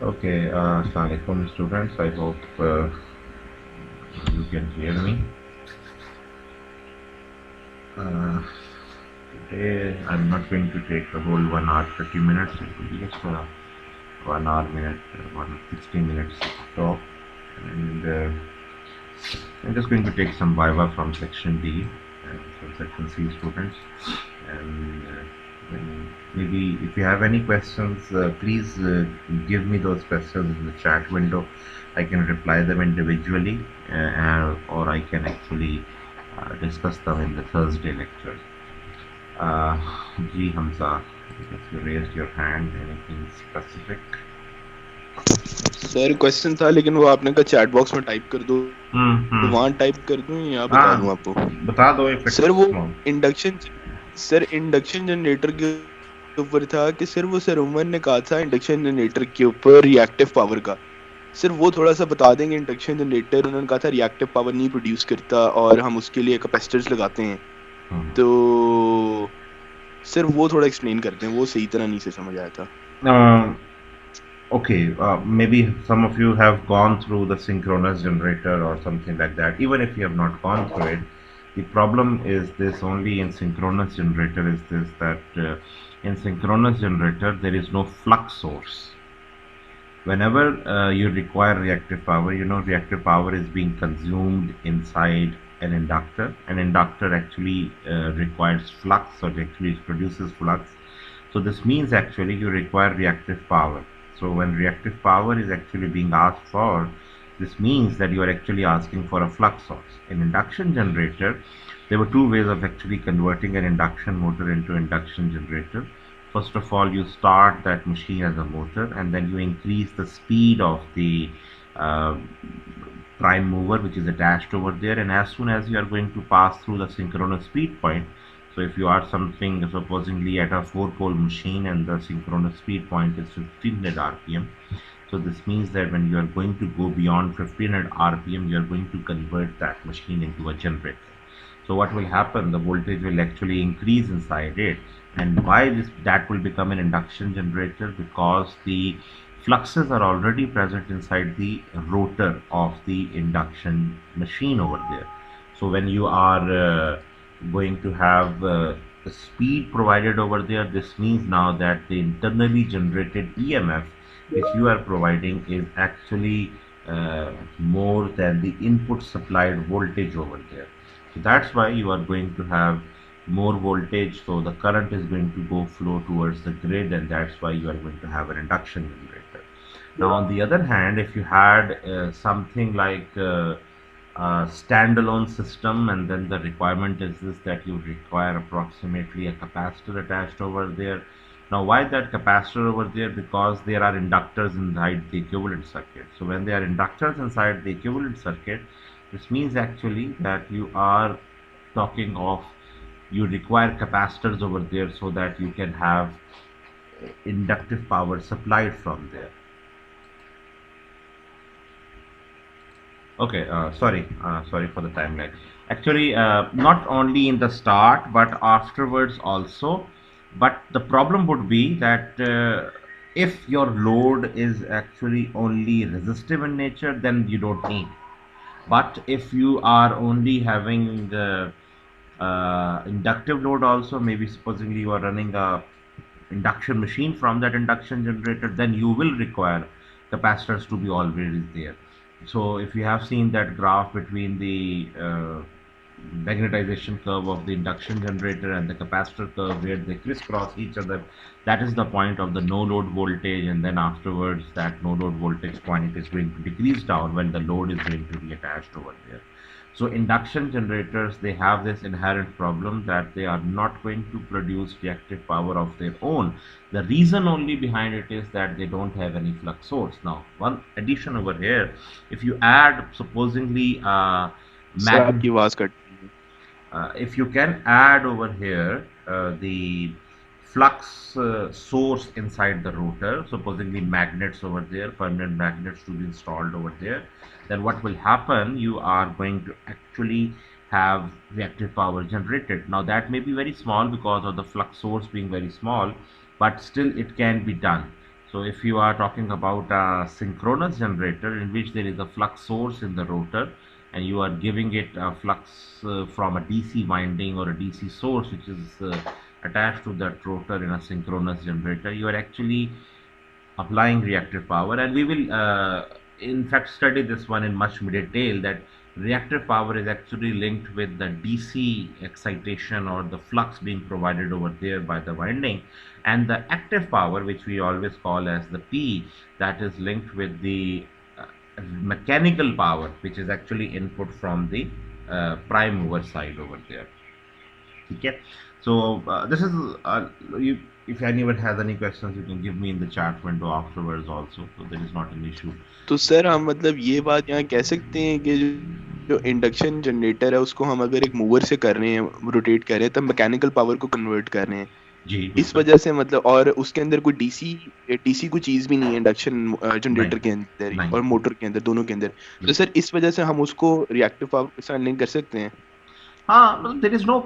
Okay, Assalamu alaikum students. I hope you can hear me. Uh, Today I'm not going to take the whole 1 hour 30 minutes. It will be just 1 hour minute, 160 minutes talk, and I'm just going to take some viva from section D and from section C students, and then maybe if you have any questions, please give me those questions in the chat window. I can reply them individually, or I can actually discuss them in the Thursday lecture. Uh, G Hamza, I guess you raised your hand. Anything specific? Sir question था लेकिन वो आपने कहा chat box में type कर दो, वहां type कर दूं या बता दूं आपको? हाँ, बता दो if सर it's वो small. Induction sir induction generator के ऊपर था कि सर उमर ने कहा था इंडक्शन जनरेटर के ऊपर रिएक्टिव पावर का। सर वो थोड़ा सा बता देंगे। इंडक्शन जनरेटर उन्होंने कहा था रिएक्टिव पावर नहीं प्रोड्यूस करता और हम उसके लिए कैपेसिटर्स लगाते हैं, तो सर वो थोड़ा एक्सप्लेन करते हैं, वो सही तरह नहीं से समझ आया था। Um, Okay, maybe some of you have gone through the synchronous generator or something like that. Even if you have not gone through it, the problem is this only in synchronous generator is this that in synchronous generator there is no flux source. Whenever you require reactive power, you know reactive power is being consumed inside an inductor. An inductor actually requires flux, or it actually produces flux. So this means actually you require reactive power. So when reactive power is actually being asked for, this means that you are actually asking for a flux source. In induction generator, there were two ways of actually converting an induction motor into induction generator. First of all, you start that machine as a motor, and then you increase the speed of the uh, prime mover which is attached over there, and as soon as you are going to pass through the synchronous speed point, so if you are something supposedly at a 4-pole machine and the synchronous speed point is 1500 rpm, so this means that when you are going to go beyond 1500 rpm, you are going to convert that machine into a generator. So what will happen? The voltage will actually increase inside it. And why this that will become an induction generator? Because the fluxes are already present inside the rotor of the induction machine over there. So when you are going to have the speed provided over there, this means now that the internally generated EMF which you are providing is actually more than the input supplied voltage over there. So that's why you are going to have more voltage, so the current is going to go flow towards the grid, and that's why you are going to have an induction generator. Now on the other hand, if you had something like a standalone system, and then the requirement is this that you require approximately a capacitor attached over there. Now why that capacitor over there? Because there are inductors inside the equivalent circuit. So when there are inductors inside the equivalent circuit, this means actually that you are talking of you require capacitors over there so that you can have inductive power supplied from there. Okay, sorry for the timeline. Actually, not only in the start but afterwards also. But the problem would be that if your load is actually only resistive in nature, then you don't need. But if you are only having the inductive load also, maybe supposingly you are running a induction machine from that induction generator, then you will require capacitors to be always there. So if you have seen that graph between the magnetization curve of the induction generator and the capacitor curve where they crisscross each other, that is the point of the no load voltage, and then afterwards that no load voltage point is going to decrease down when the load is going to be attached over there. So induction generators, they have this inherent problem that they are not going to produce reactive power of their own. The reason only behind it is that they don't have any flux source. Now one addition over here, if you add supposedly sir mag आपकी आवाज cut रही है। if you can add over here the flux source inside the rotor, supposedly magnets over there, permanent magnets to be installed over there, then what will happen? You are going to actually have reactive power generated. Now that may be very small because of the flux source being very small, but still it can be done. So if you are talking about a synchronous generator in which there is a flux source in the rotor and you are giving it a flux from a DC winding or a DC source which is attached to that rotor in a synchronous generator, you are actually applying reactive power, and we will in fact study this one in much more detail, that reactive power is actually linked with the DC excitation or the flux being provided over there by the winding, and the active power, which we always call as the P, that is linked with the mechanical power, which is actually input from the prime mover side over there. Okay, so this is you, if anyone has any questions you can give me in the chat window afterwards also, so there is not an issue. तो sir हम मतलब ये बात यहाँ कह सकते हैं कि जो इंडक्शन जनरेटर है उसको हम अगर एक मूवर से कर रहे हैं, रोटेट कर रहे हैं, तब मैकेनिकल पावर को कन्वर्ट कर रहे हैं जी इस बिल्कुल। वजह से, मतलब, और उसके अंदर कोई डीसी कोई चीज भी नहीं है इंडक्शन नहीं जनरेटर के अंदर नहीं और मोटर के अंदर, दोनों के अंदर। तो बिल्कुल। सर इस वजह से हम उसको रिएक्टिव पावर के साथ लिंक कर सकते हैं। हाँ मतलब there is no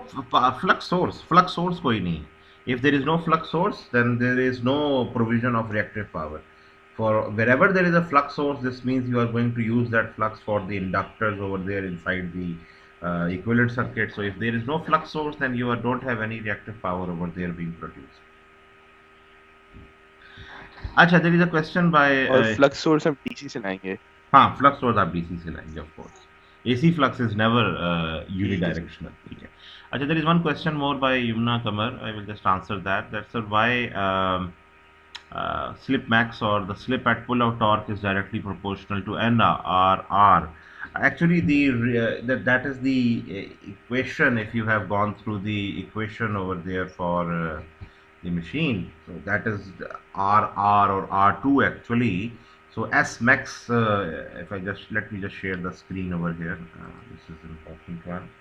flux source कोई नहीं। If there is no flux source then there is no provision of reactive power for wherever there is a flux source. This means you are going to use that flux for the inductors over there inside the equivalent circuit. So if there is no flux source, then you don't have any reactive power over there being produced. अच्छा, there is a question by और flux source हम DC से लाएंगे। हाँ, flux source आप DC से लाएंगे of course. AC flux is never unidirectional. ठीक है। अच्छा, there is one question more by Yumna Kamar. I will just answer that. That's why slip max or the slip at pull out torque is directly proportional to NRR. Actually, that is the equation. If you have gone through the equation over there for the machine, so that is RR or R2 actually. So S max, if I just let me just share the screen over here. This is an important one.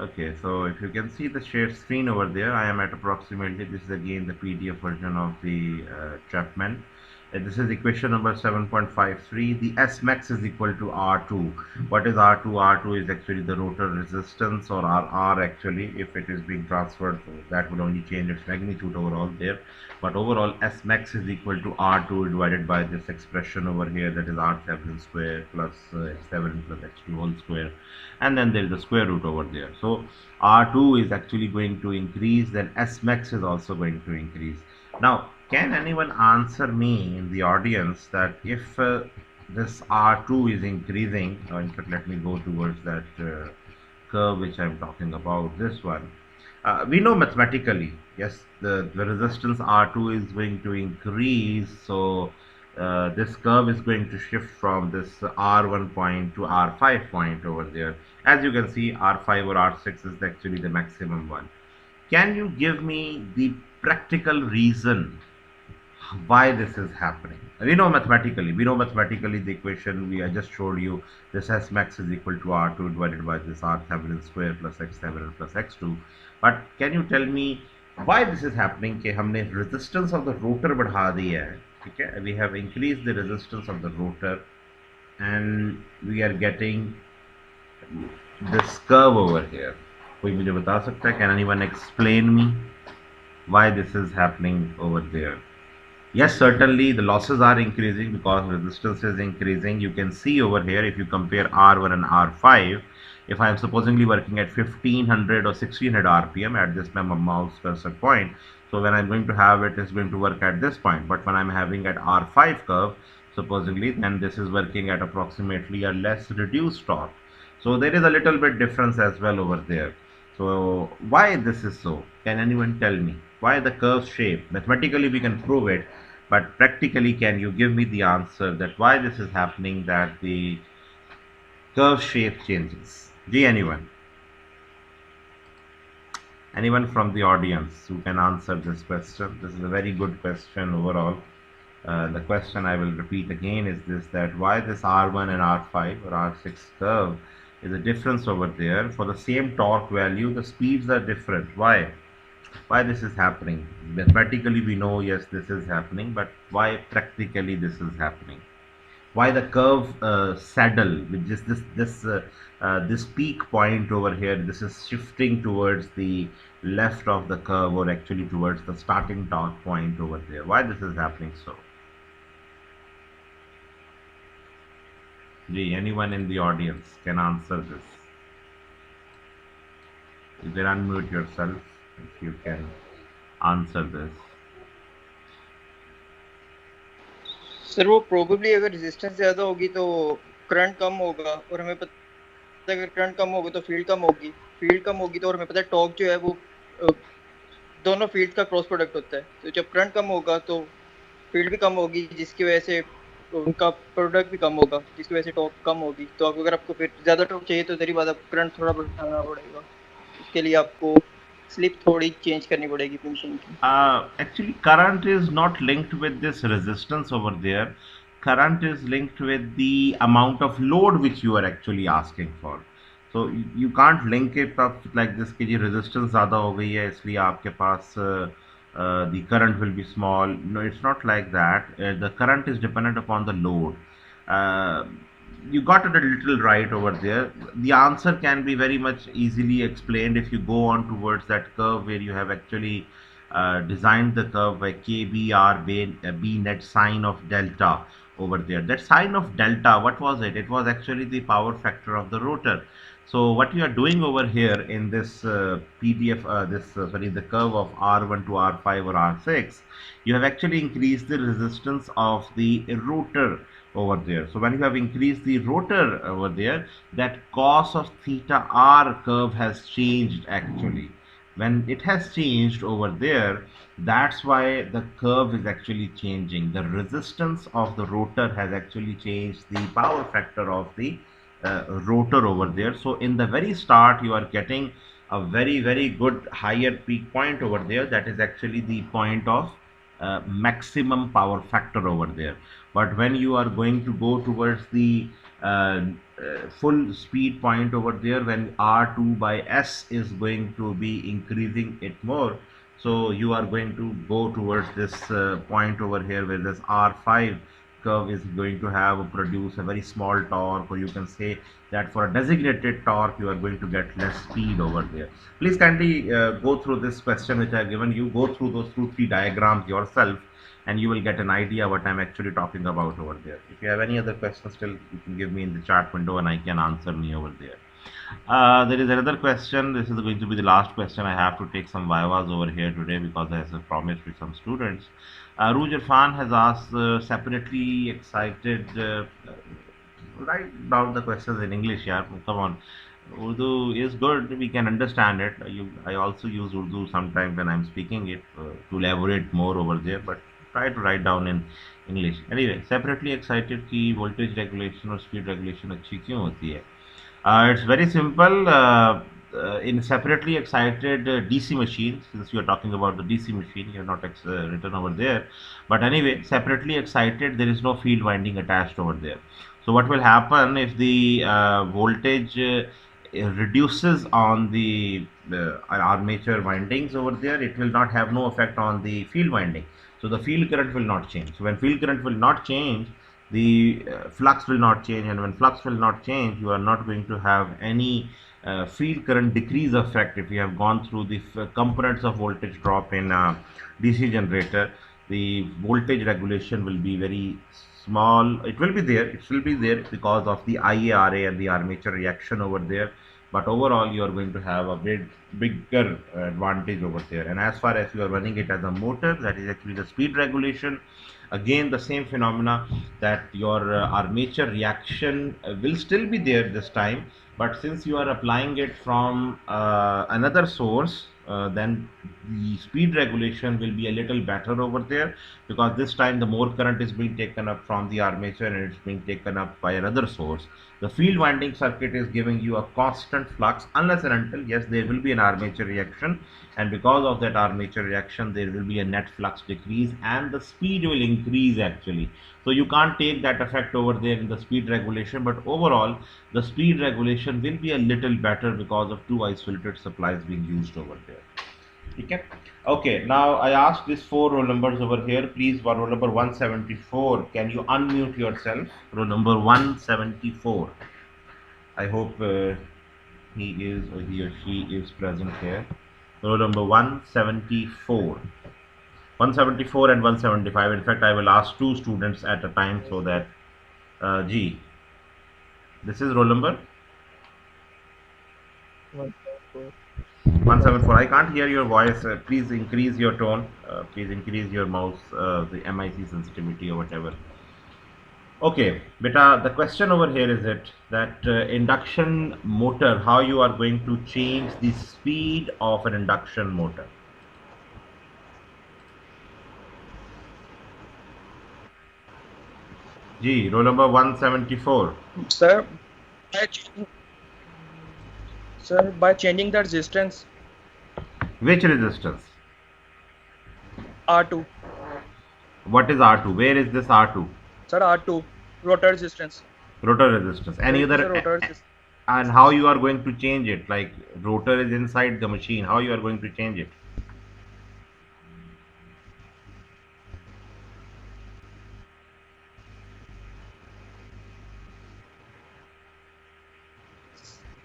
Okay, so if you can see the shared screen over there, I am at approximately, this is again the PDF version of the Chapman. This is equation number 7.53. The S max is equal to R2. What is R2? R2 is actually the rotor resistance, or RR actually, if it is being transferred, so that will only change its magnitude overall there. But overall, S max is equal to R2 divided by this expression over here, that is R Thevenin square plus X7 plus X2 whole square. And then there is a square root over there. So R2 is actually going to increase, then S max is also going to increase. Now, can anyone answer me in the audience that if this R2 is increasing, in fact, let me go towards that curve which I'm talking about, this one. We know mathematically, yes, the resistance R2 is going to increase, so this curve is going to shift from this R1 point to R5 point over there. As you can see, R5 or R6 is actually the maximum one. Can you give me the practical reason why this is happening? We know mathematically the equation I just showed you, this S max is equal to R2 divided by this R Thevenin square plus X Thevenin plus X2. But can you tell me why this is happening? कि हमने resistance of the rotor बढ़ा दिया है, ठीक है? We have increased the resistance of the rotor and we are getting this curve over here. कोई मुझे बता सकता है? Can anyone explain me why this is happening over there? Yes, certainly the losses are increasing because resistance is increasing. You can see over here, if you compare R1 and R5, if I am supposedly working at 1500 or 1600 RPM at this mouse cursor point, so when I'm going to have it, it's going to work at this point. But when I'm having at R5 curve, supposedly, then this is working at approximately a less reduced torque. So there is a little bit difference as well over there. So why this is so? Can anyone tell me why the curve shape? Mathematically we can prove it, but practically can you give me the answer that why this is happening, that the curve shape changes? Anyone? Anyone from the audience who can answer this question? This is a very good question overall. The question I will repeat again is this, that why this R1 and R5 or R6 curve is a difference over there. For the same torque value, the speeds are different. Why this is happening? Mathematically we know, yes, this is happening, but why practically this is happening? why the curve saddle, which is this peak point over here, this is shifting towards the left of the curve, or actually towards the starting torque point over there. Why this is happening so? Gee, anyone in the audience can answer this. You can unmute yourself if you can answer this. Sir वो probably अगर resistance ज्यादा होगी तो current कम होगा, और हमें पता है अगर करंट कम होगा तो फील्ड कम होगी, फील्ड कम होगी तो और हमें पता है टॉर्क जो है वो दोनों फील्ड का क्रॉस प्रोडक्ट होता है। तो जब करंट कम होगा तो फील्ड भी कम होगी, जिसकी वजह से उनका प्रोडक्ट भी कम होगा, जिसकी वजह से टॉर्क कम होगी। तो अगर आपको फिर ज़्यादा टॉर्क चाहिए तो तेरी बात आपको करंट थोड़ा बढ़ाना पड़ेगा, उसके लिए आपको स्लिप थोड़ी चेंज करनी पड़ेगी मशीन की। Actually, current is not linked with this resistance over there. Current is linked with the amount of load which you are actually asking for. So you can't link it up like this कि जी resistance ज़्यादा हो गई है इसलिए आपके पास the current will be small. No, it's not like that. The current is dependent upon the load. Uh, you got it a little right over there. The answer can be very much easily explained if you go on towards that curve where you have actually designed the curve by KBR B net sine of delta over there. That sine of delta, what was it? It was actually the power factor of the rotor. So what you are doing over here in this PDF, sorry, the curve of R1 to R5 or R6, you have actually increased the resistance of the rotor over there. So when you have increased the rotor over there, that cos of theta r curve has changed actually. When it has changed over there, that's why the curve is actually changing. The resistance of the rotor has actually changed the power factor of the rotor over there. So in the very start, you are getting a very good higher peak point over there. That is actually the point of maximum power factor over there. But when you are going to go towards the full speed point over there, when R2 by S is going to be increasing it more, so you are going to go towards this point over here where this R5 curve is going to have produce a very small torque, or you can say that for a designated torque you are going to get less speed over there. Please kindly go through this question which I have given you, go through those 2-3 diagrams yourself, and you will get an idea what I'm actually talking about over there. If you have any other questions still, you can give me in the chat window and I can answer me over there. There is another question. This is going to be the last question. I have to take some vivas over here today because I have promised with some students. Ruj Irfan has asked separately excited. Write down the questions in English, yeah. Come on. Urdu is good. We can understand it. I also use Urdu sometimes when I'm speaking it to elaborate more over there. But try to write down in English. Anyway, separately excited की voltage regulation और speed regulation अच्छी क्यों होती है? It's very simple. In separately excited DC machine, since you are talking about the DC machine, you have not written over there. But anyway, separately excited, there is no field winding attached over there. So what will happen if the voltage reduces on the armature windings over there? It will not have no effect on the field winding. So the field current will not change. So when field current will not change, the flux will not change, and when flux will not change, you are not going to have any field current decrease effect. If you have gone through the components of voltage drop in DC generator, the voltage regulation will be very small. It will be there, it will be there because of the IARA and the armature reaction over there, but overall you are going to have a bigger advantage over there. And as far as you are running it as a motor, that is actually the speed regulation. Again, the same phenomena, that your armature reaction will still be there this time, but since you are applying it from another source, then the speed regulation will be a little better over there, because this time the more current is being taken up from the armature and it's being taken up by another source. The field winding circuit is giving you a constant flux unless and until, yes, there will be an armature reaction, and because of that armature reaction there will be a net flux decrease and the speed will increase actually. So you can't take that effect over there in the speed regulation, but overall the speed regulation will be a little better because of two isolated supplies being used over there. ठीक है. Okay, now I asked these four roll numbers over here. Please, roll number 174. Can you unmute yourself? Roll number 174. I hope he is or he or she is present here. Roll number 174. 174 and 175. In fact, I will ask two students at a time so that G. This is roll number 174. I can't hear your voice. Please increase your tone. Please increase your mouse, the MIC sensitivity or whatever. Okay, beta, the question over here is it that induction motor, how you are going to change the speed of an induction motor? G, roll number 174. Sir, by changing the resistance Which resistance? R2. What is R2? Where is this R2? Sir, R2, rotor resistance. Rotor resistance. Any There is a other? rotor resistance. And how you are going to change it? Like rotor is inside the machine. How you are going to change it?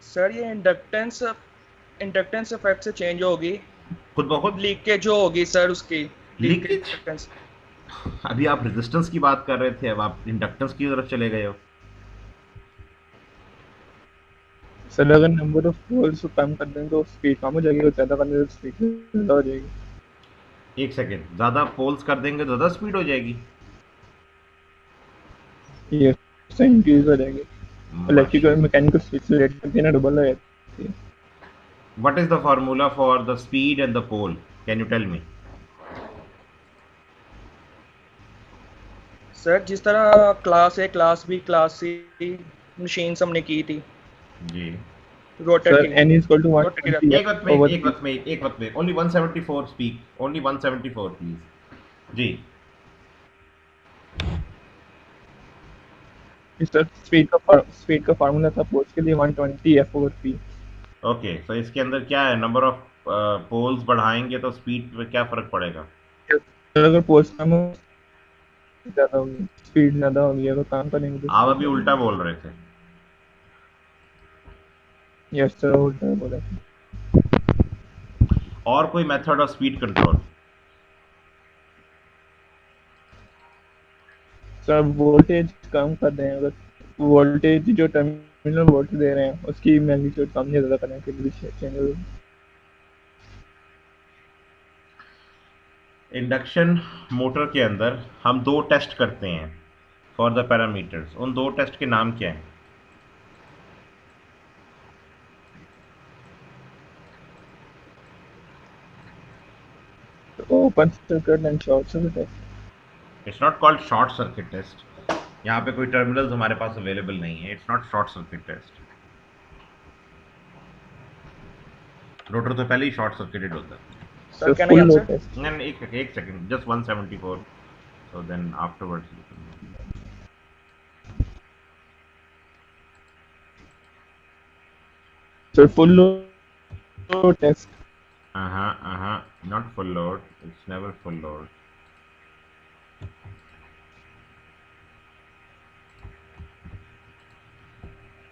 Sir ये inductance effect से change होगी, खुद ब खुद leakage जो होगी sir उसकी leakage. Inductance. अभी आप रेजिस्टेंस की बात कर रहे थे, अब आप इंडक्टेंस की तरफ चले गए हो. सर अगर नंबर ऑफ पोल्स को कम कर दें तो स्पीड कम हो जाएगी और ज़्यादा करने तो स्पीड ज़्यादा हो जाएगी. एक सेकेंड, ज्यादा पोल्स कर देंगे तो ज्यादा स्पीड हो जाएगी. ये से इंक्रीज हो जाएगी. इलेक्ट्रिकल मैकेनिकल स्पीड से रेट करके ना डबल हो जाती है. What is the formula for the speed and the pole? Can you tell me? Sir जिस तरह class A, class B, class C machine हमने की थी जी. रोटर सर की. n is equal to rotor की 120 एक वक्त में एक वक्त में only 174 speak. Only 174 please. जी. सर स्पीड का फार्मूला था पोल्स के लिए 120 f/p. ओके, तो इसके अंदर क्या है, नंबर ऑफ पोल्स बढ़ाएंगे तो स्पीड पे क्या फर्क पड़ेगा? सर अगर पोल्स कम हो ज़्यादा होगी, स्पीड ज़्यादा होगी. अगर काम करेंगे तो आप अभी उल्टा बोल रहे थे. यस सर उल्टा बोला. और कोई method of speed control? Sir voltage कम कर दें. अगर वोल्टेज जो टर्मिनल वोल्टेज दे रहे हैं उसकी मैग्नीट्यूड कम या ज़्यादा करने के लिए चेंज होगी. इंडक्शन मोटर के अंदर हम दो टेस्ट करते हैं फॉर द पैरामीटर्स. उन दो टेस्ट के नाम क्या हैं? Open circuit and short circuit. It's not called short circuit test. यहाँ पे कोई टर्मिनल्स हमारे पास अवेलेबल नहीं है. It's not short circuit test. Rotor तो पहले ही शॉर्ट सर्किटेड होता है. Sir can I answer? नहीं, एक second, just 174. So then afterwards. Sir full load test. Not full load. It's never full load.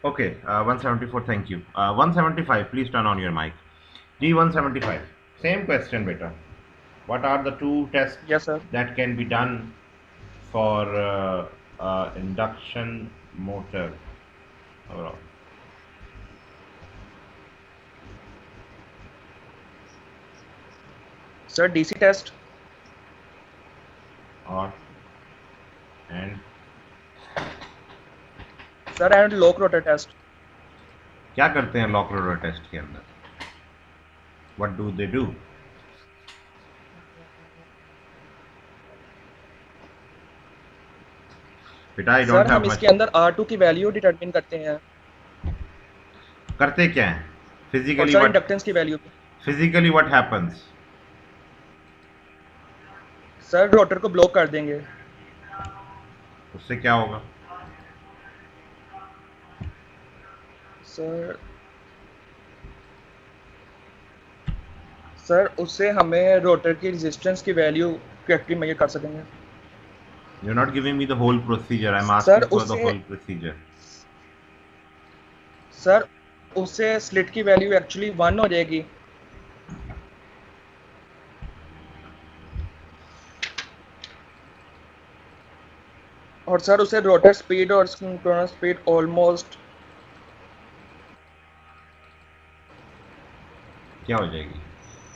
Okay, 174. Thank you. 175. Please turn on your mic. G175. Same question, beta. What are the two tests Yes sir. that can be done for induction motor? Overall. Sir DC test और and sir and lock rotor test. क्या करते हैं lock rotor test के अंदर? What do they do? बेटा आई sir don't have हम much. इसके अंदर R2 की वैल्यू डिटरमिन करते हैं करते क्या है? और फिजिकली सर व्हाट इंडक्टेंस की value. Physically what happens? Sir rotor को ब्लॉक कर देंगे. उससे क्या होगा? सर सर उससे हमें रोटर की रेजिस्टेंस की वैल्यू करेक्टली मेजर कर सकेंगे। You're not giving me the whole procedure. I'm sir asking for the उससे whole procedure. सर उससे स्लिट की वैल्यू एक्चुअली 1 हो जाएगी। और सर उसे रोटर स्पीड और सिंक्रोनस स्पीड ऑलमोस्ट क्या हो जाएगी?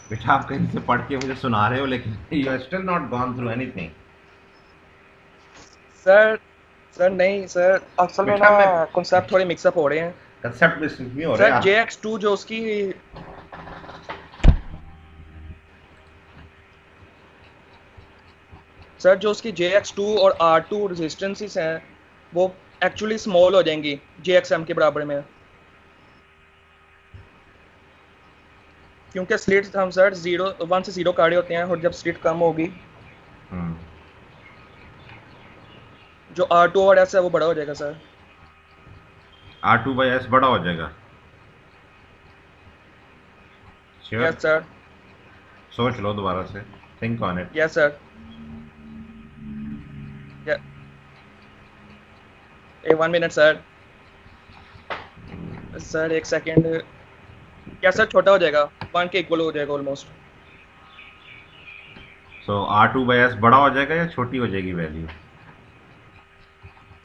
बेटा आप कहीं से पढ़ के मुझे सुना रहे हो लेकिन you are still not gone through anything. Sir sir नहीं सर, असल में बेटा ना मैं कॉन्सेप्ट थोड़े मिक्सअप हो रहे हैं। कंसेप्ट मिस नहीं हो रहे सर आप। JX2 जो उसकी सर जो उसकी JX2 और R2 रेजिस्टेंसेस हैं वो एक्चुअली स्मॉल हो जाएंगी JXM के बराबर में, क्योंकि स्लिट्स हम सर 1 से 0 काटे होते हैं और जब स्लिट कम होगी हम्म। जो R2 और S है वो बड़ा हो जाएगा सर। R2/S बड़ा हो जाएगा। श्योर? Yes sir. सोच लो दोबारा से। Think on it. Yes sir. A 1 minute sir. Sir एक सेकेंड। क्या सर छोटा हो जाएगा 1 के इक्वल हो जाएगा ऑलमोस्ट। सो R2/S बड़ा हो जाएगा या छोटी हो जाएगी वैल्यू?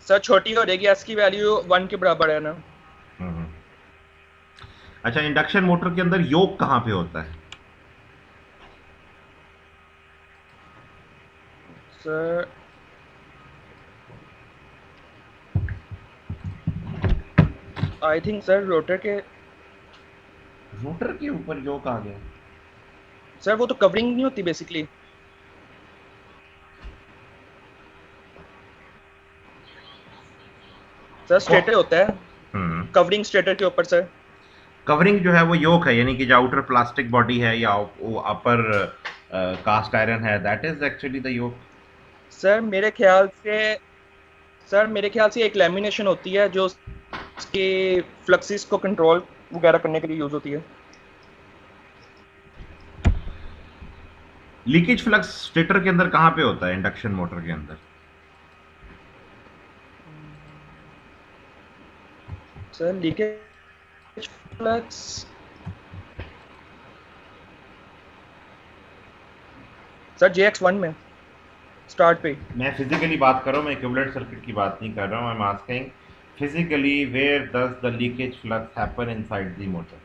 सर छोटी हो जाएगी, S की वैल्यू 1 के बराबर है ना। हम्म। अच्छा, इंडक्शन मोटर के अंदर योक कहाँ पे होता है? Sir I think sir rotor के रोटर के ऊपर योक आ गया। सर वो तो कवरिंग नहीं होती बेसिकली सर, स्टेटर होता है हम्म। कवरिंग स्टेटर के ऊपर सर। कवरिंग जो है वो योक है, यानी कि जो आउटर प्लास्टिक बॉडी है या वो अपर कास्ट आयरन है, that is actually the yoke. Sir मेरे ख्याल से एक लैमिनेशन होती है जो उसके फ्लक्सिस को कंट्रोल वगैरह करने के लिए यूज होती है। लीकेज फ्लक्स स्टेटर के अंदर कहाँ पे होता है इंडक्शन मोटर के अंदर? Sir leakage flux sir JX1 में स्टार्ट पे। मैं फिजिकली बात कर रहा हूँ, मैं इक्विवेलेंट सर्किट की बात नहीं कर रहा हूँ। I am asking physically where does the leakage flux happen inside the motor?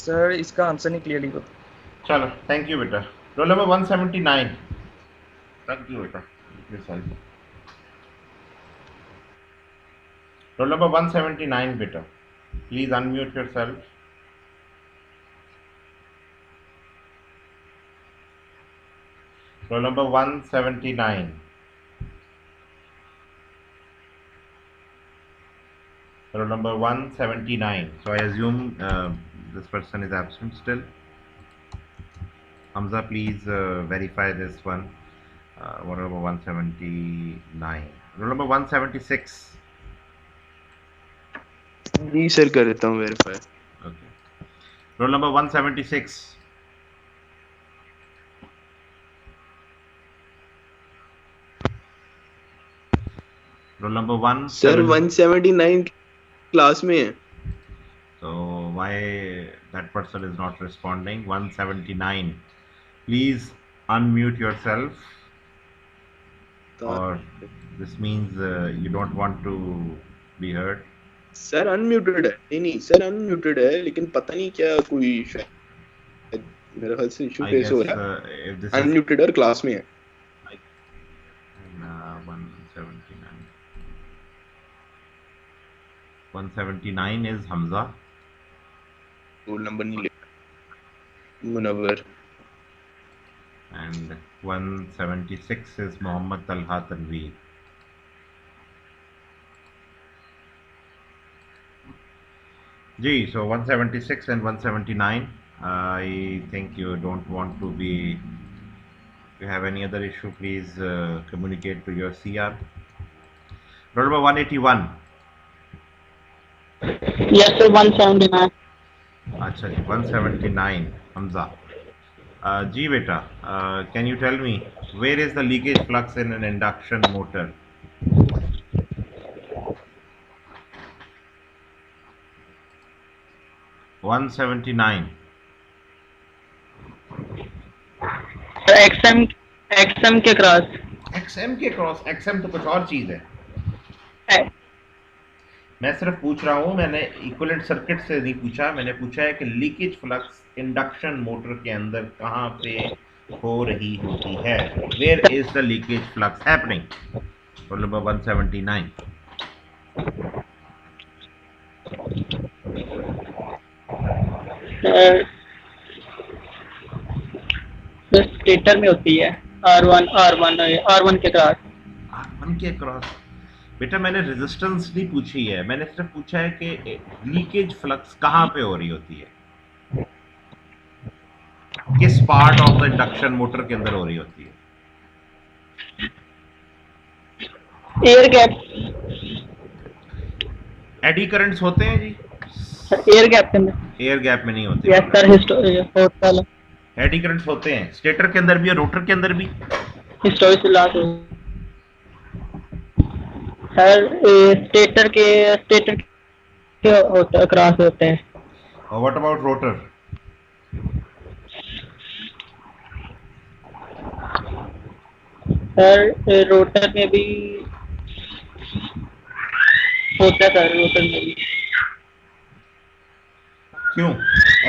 Sir इसका आंसर नहीं क्लियरली हो। चलो, थैंक यू बेटा। Role number 179। थैंक यू बेटा। रोल नंबर 179 बेटा, please unmute yourself. Role number 179। Roll number 179. So I assume this person is absent still. Hamza, please verify this one. Roll number 179. Roll number 176. Ji sir कर देता हूँ verify. Okay. Roll number 176. Roll number 1. Sir 179 class में है। So why that person is not responding? 179. Please unmute yourself. Or this means you don't want to be heard. Sir unmuted है। नहीं sir unmuted है, लेकिन पता नहीं क्या कोई शायद मेरे ख्याल से इशू I फेस guess हो रहा है। if this is अनम्यूटेड और क्लास में है। 179. 179 is Hamza. रोल नंबर नहीं लिखा। Munawwar. And 176 is Mohammad Talha Tanveer. Ji, so 176 and 179. I think you don't want to be you have any other issue, please communicate to your CR. Roll number 181. Yes, sir, 179. अच्छा जी 179 हमजा जी बेटा can you tell me where is the leakage flux in an induction motor? One 179 sir XM के cross XM के cross XM तो कुछ और चीज है है। मैं सिर्फ पूछ रहा हूँ मैंने इक्विवेलेंट सर्किट से नहीं पूछा मैंने पूछा है कि लीकेज फ्लक्स इंडक्शन मोटर के अंदर कहाँ पे हो रही होती है where is the leakage flux happening roll number 179 stator में होती है R1 के क्रॉस R1 के क्रॉस बेटा मैंने रेजिस्टेंस नहीं पूछी है मैंने सिर्फ पूछा है कि लीकेज फ्लक्स कहाँ पे हो रही होती है किस part of the induction motor के अंदर हो रही होती है एयर गैप एडी करंट्स होते हैं जी एयर गैप के अंदर एयर गैप में नहीं होते यस सर होता है एडी करंट्स होते हैं स्टेटर के अंदर भी और रोटर के अंदर भी हिस्टोरिकल लॉस सर स्टेटर के होता क्रॉस होते हैं और what about rotor sir rotor में भी होता है सर रोटर में भी क्यों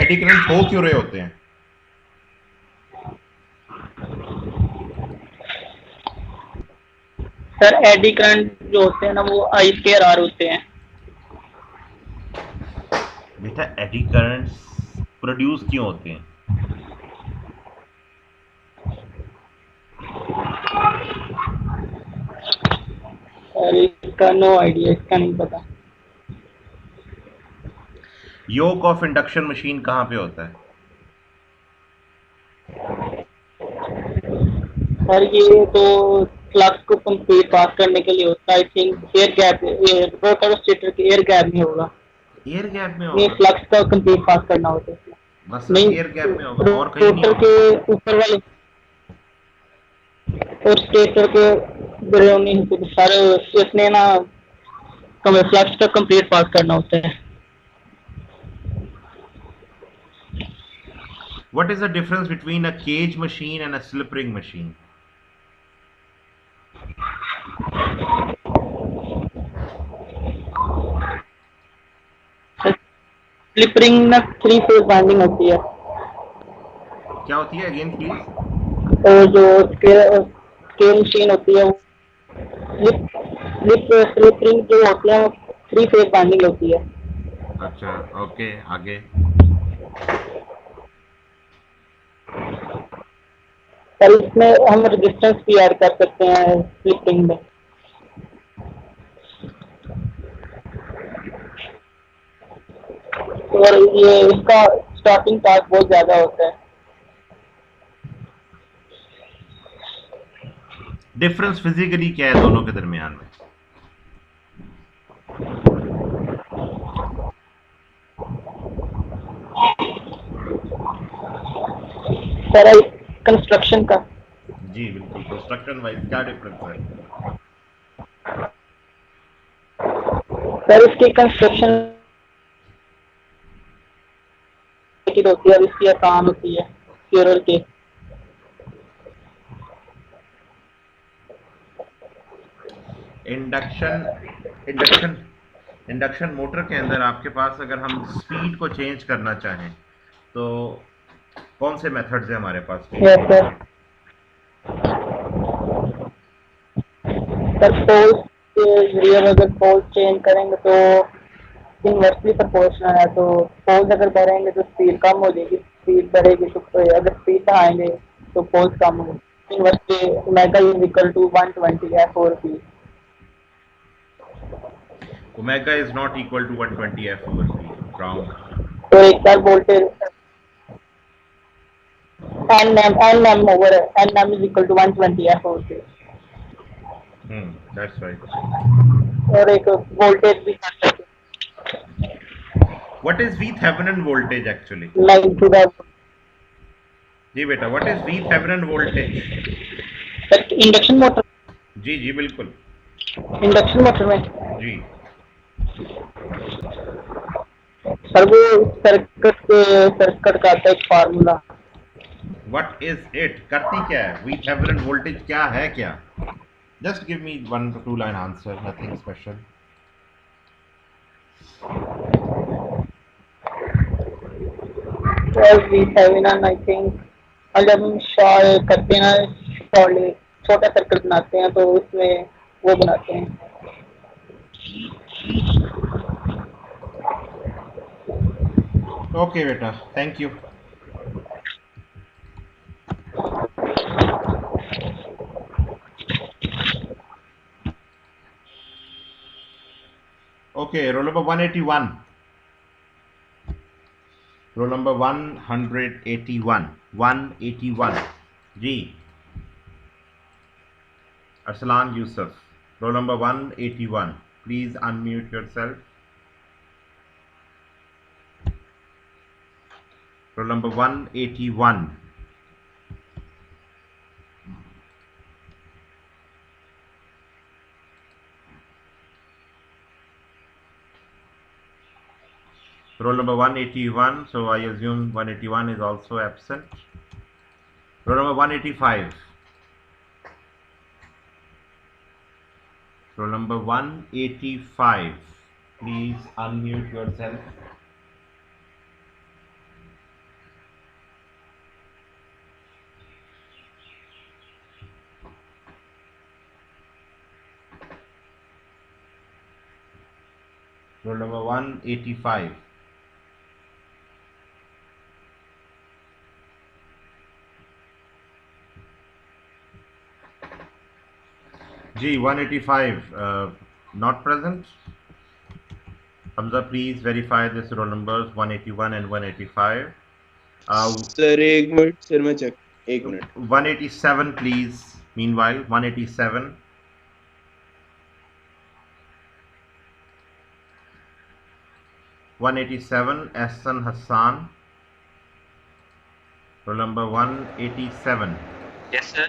एडी करंट हो क्यों रहे होते हैं सर एडी करंट जो होते हैं ना वो I स्क्वायर R होते हैं बेटा एडी करंट्स प्रोड्यूस क्यों होते हैं सर इसका नो आइडिया इसका नहीं पता योक ऑफ इंडक्शन मशीन कहाँ पे होता है सर ये तो फ्लक्स को कंप्लीट पास करने के लिए होता है I think air gap rotor stator के एयर गैप में होगा एयर गैप में ये होगा फ्लक्स का कंप्लीट पास करना होता है बस नहीं एयर गैप में होगा और कहीं नहीं रोटर होगा के ऊपर वाले और स्टेटर के बैरोनी सारे इसने ना फ्लक्स का कंप्लीट पास करना होता है What is the difference between a cage machine and a slip ring machine? Slip ring ना 3 फेज बाइंडिंग होती है क्या होती है अगेन प्लीज और जो स्केल मशीन होती है स्लिप रिंग जो होती है वो 3 फेज बाइंडिंग होती है अच्छा ओके आगे पर इसमें हम रेजिस्टेंस भी ऐड कर सकते हैं स्लिप रिंग में और ये इसका स्टार्टिंग टास्क बहुत ज्यादा होता है डिफरेंस फिजिकली क्या है दोनों के दरमियान में सारा कंस्ट्रक्शन का जी बिल्कुल कंस्ट्रक्शन वाइज क्या डिफरेंस है सर इसकी कंस्ट्रक्शन होती है और इसकी आसान होती है केरल के इंडक्शन मोटर के अंदर आपके पास अगर हम स्पीड को चेंज करना चाहें तो कौन से मेथड्स हैं हमारे पास यस सर पोल्स के जरिए अगर पोल्स चेंज करेंगे तो इनवर्सली प्रोपोर्शनल है तो पोल्स अगर बढ़ेंगे तो स्पीड कम हो जाएगी स्पीड बढ़ेगी तो अगर स्पीड बढ़ाएंगे तो पोल्स कम होंगे inversely omega is equal to 120 F/P omega is not equal to 120 F/P wrong तो एक बार voltage nm over nm is equal to 120 f होते That's right. और एक वोल्टेज भी कर सकते What is V Thevenin voltage actually? Line to the जी बेटा, what is V Thevenin voltage? Induction motor जी जी बिल्कुल में जी। सर वो सर्किट का आता है एक फार्मूला What is it? करती क्या है? V Thevenin voltage क्या है क्या? Just give me 1 to 2 line answer, nothing special. V-Thevenin I think और जब हम शॉर्ट करते हैं शॉर्ट छोटा सर्किट बनाते हैं तो उसमें वो बनाते हैं Okay बेटा, thank you. Okay, roll number 181. Roll number 181. 181. G. Arslan Yusuf. Roll number 181. Please unmute yourself. Roll number 181. Roll number 181. So I assume 181 is also absent. Roll number 185. Roll number 185. Please unmute yourself. Roll number 185. G 185 not present. Hamza, please verify this roll numbers 181 and 185. Sir एक minute sir मैं check एक minute 187 please. Meanwhile 187. Ahsan Hassan. Roll number 187. Yes, sir.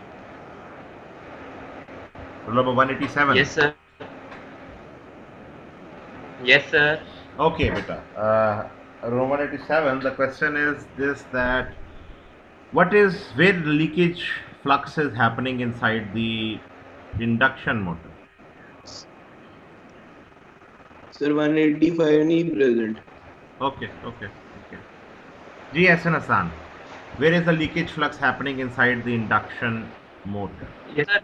Roll number 187. Yes, sir. Yes, sir. Okay, beta. Roll 187. The question is this: that what is where the leakage flux is happening inside the induction motor? Sir 185 नहीं present Okay. G. Ahsan Hassan. Where is the leakage flux happening inside the induction motor? Yes, sir.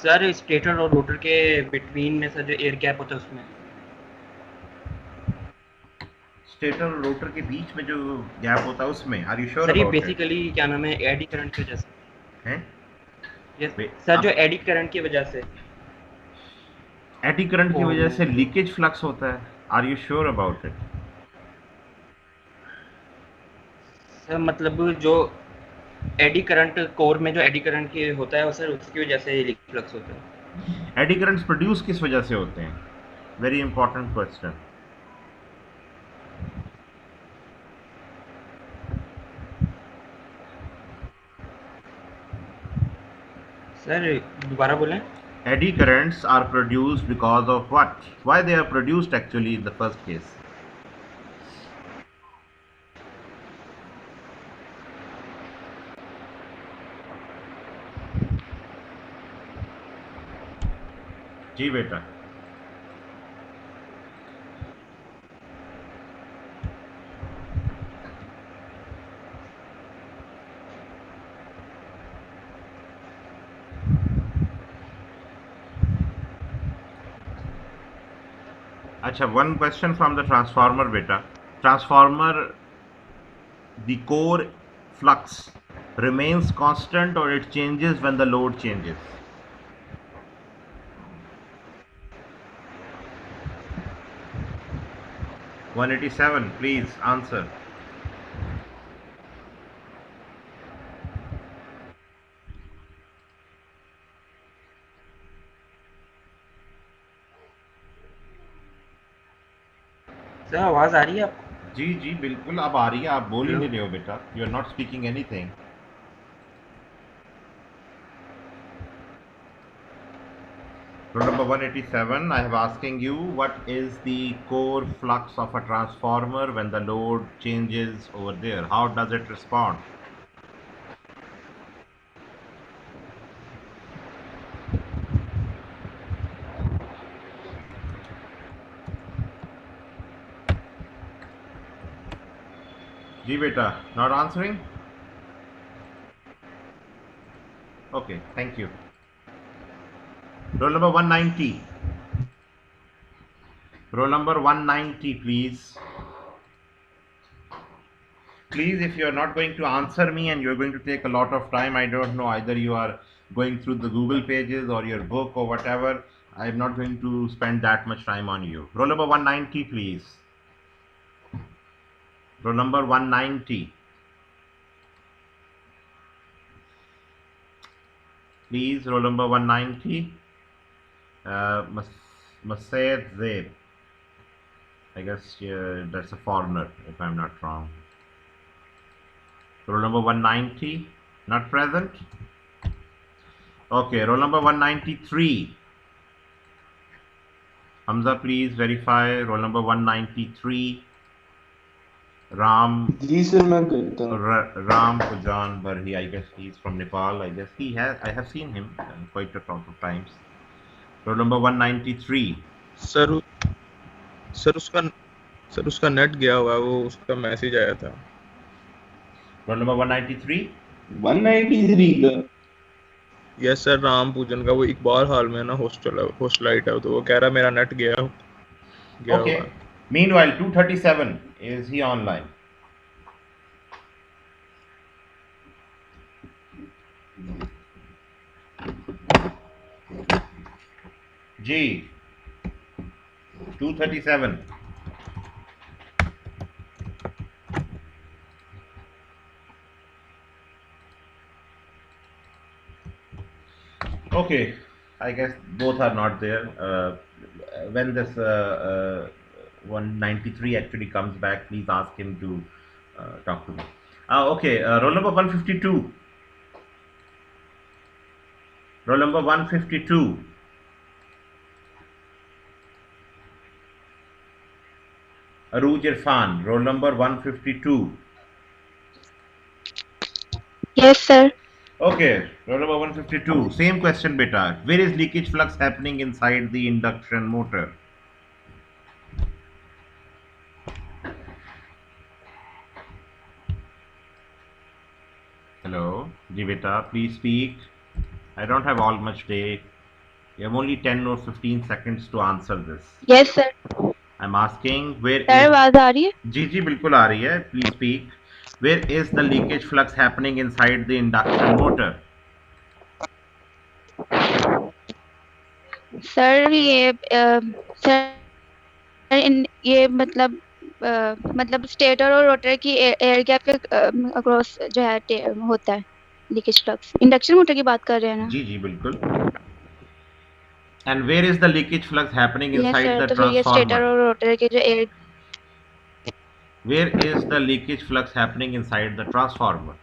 Sir stator और rotor के between में sir जो air gap होता है उसमें stator और rotor के बीच में जो गैप होता है उसमें आर यू श्योर सर ये अबाउट इट? बेसिकली क्या नाम है एडी करंट की वजह से हैं? यस सर जो एडी करंट की वजह से एडी करंट की वजह से लीकेज फ्लक्स होता है. Are you sure about it? Sir मतलब जो एडी करंट कोर में जो एडी करंट की होता है सर उसकी वजह से लीक फ्लक्स होता है. एडी करंट्स प्रोड्यूस किस वजह से होते हैं? Very important question. सर दोबारा बोलें. Eddy currents are produced because of what? Why they are produced actually in the first case? जी बेटा. अच्छा, one question from the transformer beta. Transformer, the core flux remains constant or it changes when the load changes? (187) please answer. Sir आवाज आ रही है आपको? जी जी बिल्कुल अब आ रही है, आप बोल ही नहीं रहे हो बेटा, you are not speaking anything. Rule number 187, I have asking you what is the core flux of a transformer when the load changes over there? How does it respond? Ji beta, not answering? Okay, thank you. Roll number 190. Roll number 190, please. Please, if you are not going to answer me and you're going to take a lot of time, I don't know, either you are going through the Google pages or your book or whatever, I'm not going to spend that much time on you. Roll number 190, please. Roll number 190. Please, roll number 190. Masayed Zaid. I guess that's a foreigner, if I'm not wrong. Roll number 190, not present. Okay, roll number 193. Hamza, please verify. Roll number 193. Ram ji sir मैं करता हूँ। Ram Pujan Barhi. I guess he's from Nepal. I guess I have seen him quite a lot of times. Roll number 193. Sir sir उसका net गया हुआ है, वो उसका message आया था। Roll number 193. 193 का यस सर, राम पूजन का। वो इकबाल हाल में ना हॉस्टलाइट है, तो वो कह रहा मेरा नेट गया हुआ Okay. है। Meanwhile, 237, is he online? G 237. Okay, I guess both are not there. When this 193 actually comes back, please ask him to talk to me. Okay, roll number 152. Roll number 152. Aruj Irfan, roll number 152. Yes, sir. Okay, roll number 152. Same question, beta. Where is leakage flux happening inside the induction motor? Hello, ji beta, please speak. I don't have all much day. You have only 10 or 15 seconds to answer this. Yes, sir. I'm asking where sir is... आवाज आ रही है? जी जी बिल्कुल आ रही है. Please speak. Where is the leakage flux happening inside the induction motor? Sir ये मतलब stator और रोटर की एयर गैप के अक्रॉस जो है होता है लीकेज फ्लक्स। इंडक्शन मोटर की बात कर रहे हैं ना? जी जी बिल्कुल. And where is the leakage flux happening inside yes, the तो फिर ये स्टेटर transformer? और रोटर के जो air Where is the leakage flux happening inside the transformer?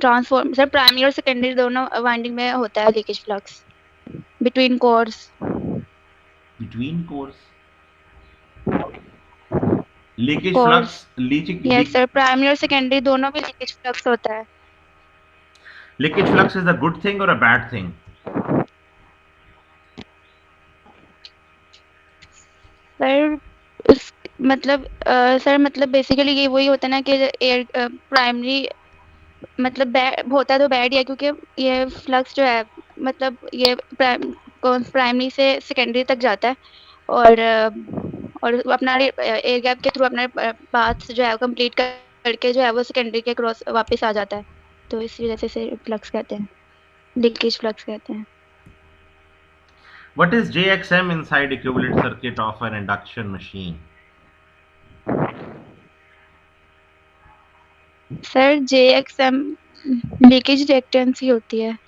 Transform sir primary और सेकेंडरी दोनों वाइंडिंग में होता है leakage flux between course. Between cores. Leakage flux. Yes sir, primary और सेकेंडरी दोनों में लीकेज फ्लक्स होता है। Leakage flux is a good thing or a bad thing? Sir मतलब बेसिकली ये वही होता है ना कि एयर प्राइमरी मतलब होता तो बैड है, क्योंकि ये फ्लक्स जो है मतलब ये प्राइमरी से सेकेंडरी तक जाता है और अपना एयर गैप के थ्रू अपना पाथ जो है कंप्लीट करके जो है वो सेकेंडरी के क्रॉस वापस आ जाता है, तो इस वजह से फ्लक्स कहते हैं, लीकेज फ्लक्स कहते हैं। What is JXM inside equivalent circuit of an induction machine? Sir JXM leakage reactance ही होती है।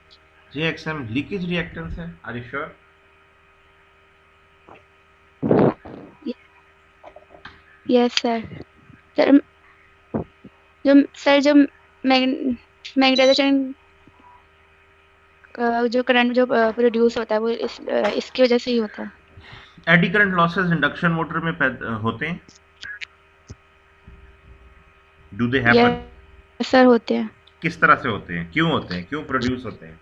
JXM leakage reactance है? Are you sure? Yes sir. Sir जो मैग्नेटाइजेशन जो करंट जो प्रोड्यूस होता है वो इसकी वजह से ही होता है। Eddy current losses induction motor में होते हैं? Do they happen? Yes sir होते हैं। किस तरह से होते हैं, क्यों होते हैं, क्यों प्रोड्यूस होते हैं?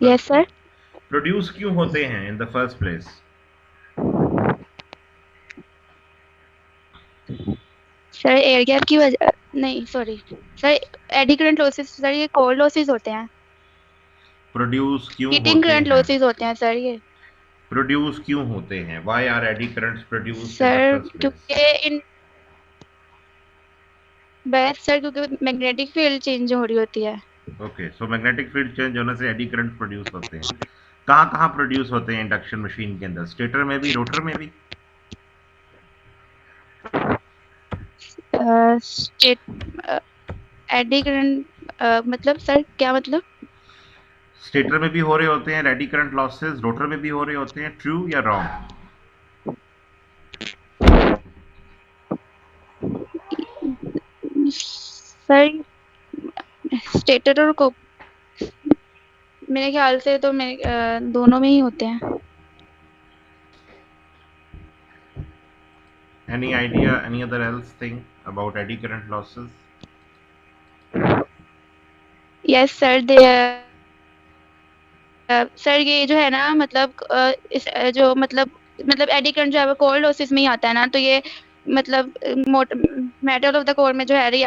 Yes sir. प्रोड्यूस क्यों होते हैं in the first place? Sir air gap की वजह नहीं, sorry sir, eddy current losses sir ये कोर लॉसेस होते हैं। प्रोड्यूस क्यों हीटिंग होते करंट हैं? लॉसेस होते हैं सर ये। प्रोड्यूस क्यों होते हैं? Why are eddy currents produced in the sir first place? क्योंकि इन बस सर क्योंकि मैग्नेटिक फील्ड चेंज हो रही होती है। Okay, so magnetic field change होने से एडी करंट प्रोड्यूस होते हैं। कहाँ कहाँ प्रोड्यूस होते हैं इंडक्शन मशीन के अंदर? स्टेटर में भी, रोटर में भी? एडी करंट मतलब सर क्या मतलब? स्टेटर में भी हो रहे होते हैं एडी करंट लॉसेस, रोटर में भी हो रहे होते हैं, ट्रू या रॉन्ग? सर स्टेटर और को मेरे ख्याल से तो दोनों में ही होते हैं। Any idea, any other else thing about eddy current losses? Yes sir sir ये जो है ना मतलब इस जो मतलब एडी करंट जो है वो कोर लॉसेस में ही आता है ना, तो ये मतलब मेटल ऑफ द कोर में जो है ये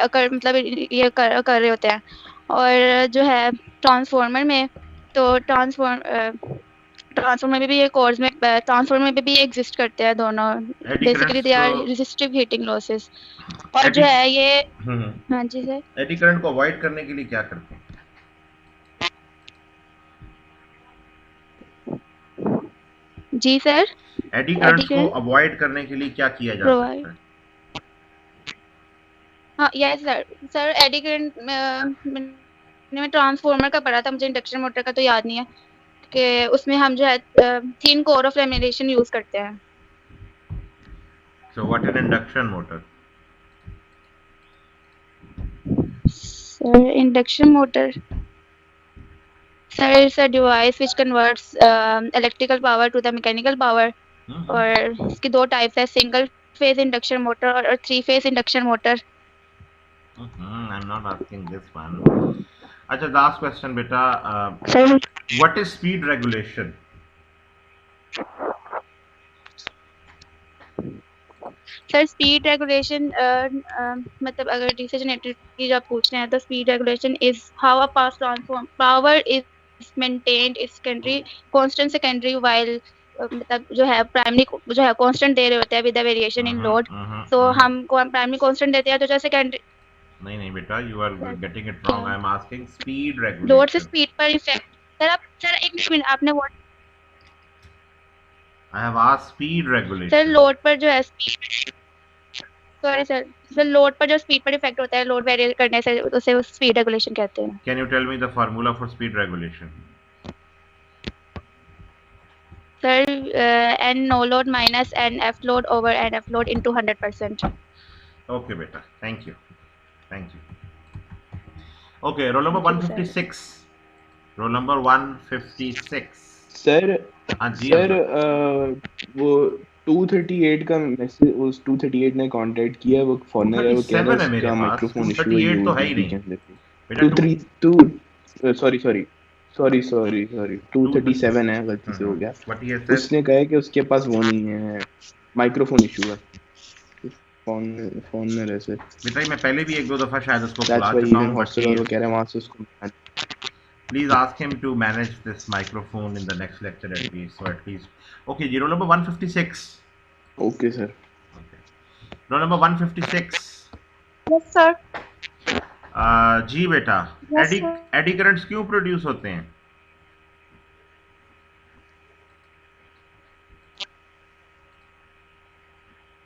ये कर रहे होते हैं। और जो है ट्रांसफार्मर में तो ट्रांसफार्मर में भी ये कोर्स में ट्रांसफार्मर में भी एग्जिस्ट करते हैं दोनों। Basically they are resistive heating losses. और जो है ये हाँ जी सर, एडी करंट को अवॉइड करने के लिए क्या करते हैं? जी सर, एडी करंट्स को अवॉइड करने के लिए क्या किया जा सकता है? हाँ yes sir. Sir eddy current में ट्रांसफार्मर का पढ़ा था मुझे, इंडक्शन मोटर का तो याद नहीं है कि उसमें हम जो है thin core of lamination use करते हैं। So what is induction motor? Sir, induction motor. Sir, it's a device which converts electrical power to the mechanical power. और इसकी दो टाइप्स है, सिंगल फेज इंडक्शन मोटर और three phase induction motor. I'm not asking this one. अच्छा, last question बेटा. What is speed regulation? Sir speed regulation मतलब अगर DC generator की जब पूछ रहे हैं तो speed regulation is how a power is maintained is secondary constant secondary while मतलब जो है प्राइमरी जो है कांस्टेंट दे रहे होते हैं with the variation in load. तो हम प्राइमरी कांस्टेंट देते हैं तो जैसे सेकेंडरी नहीं बेटा, you are getting it wrong. I am asking speed regulation. Load से स्पीड पर इफेक्ट। सर एक मिनट, आपने what I have asked speed regulation. Sir load पर जो है सॉरी सर लोड पर जो स्पीड पर इफेक्ट होता है लोड वेरी करने से उसे स्पीड रेगुलेशन कहते हैं। Can you tell me the formula for speed regulation? Sir n no load minus n f load over n f load into 100%. Okay बेटा, thank you. Okay, roll number 156. Roll number 156. Sir वो 238 का message, उस 238 ने contact किया, वो foreigner है, वो कह रहा है उसका माइक्रोफोन इशू है। 238 तो है ही नहीं। 237 है, गलती से हो गया। उसने कहा है कि उसके पास वो नहीं है, माइक्रोफोन इशू है। फोन है से बेटा, मैं पहले भी एक दो दफा शायद उसको बुला चुका हूं, हॉस्टल वो कह रहा है वहां से उसको। Please ask him to manage this microphone in the next lecture at least. So at least. Okay, roll number 156. Okay, sir. Okay. Roll number 156. Yes, sir. जी बेटा, एडी करंट्स क्यों प्रोड्यूस होते हैं?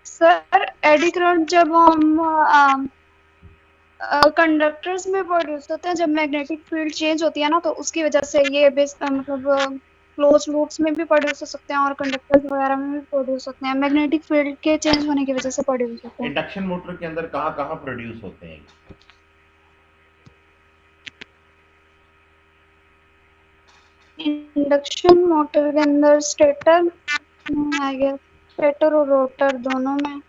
सर एडी करंट जब हम conductors में produce होते हैं, जब मैग्नेटिक फील्ड चेंज होती है ना, तो उसकी वजह से ये मतलब क्लोज लूप्स में भी प्रोड्यूस हो सकते हैं और कंडक्टर्स वगैरह में भी प्रोड्यूस होते हैं, मैग्नेटिक फील्ड के चेंज होने की वजह से प्रोड्यूस होते हैं। इंडक्शन मोटर के अंदर कहाँ कहाँ प्रोड्यूस होते हैं? इंडक्शन मोटर के अंदर स्टेटर, आई गेस स्टेटर और रोटर दोनों में।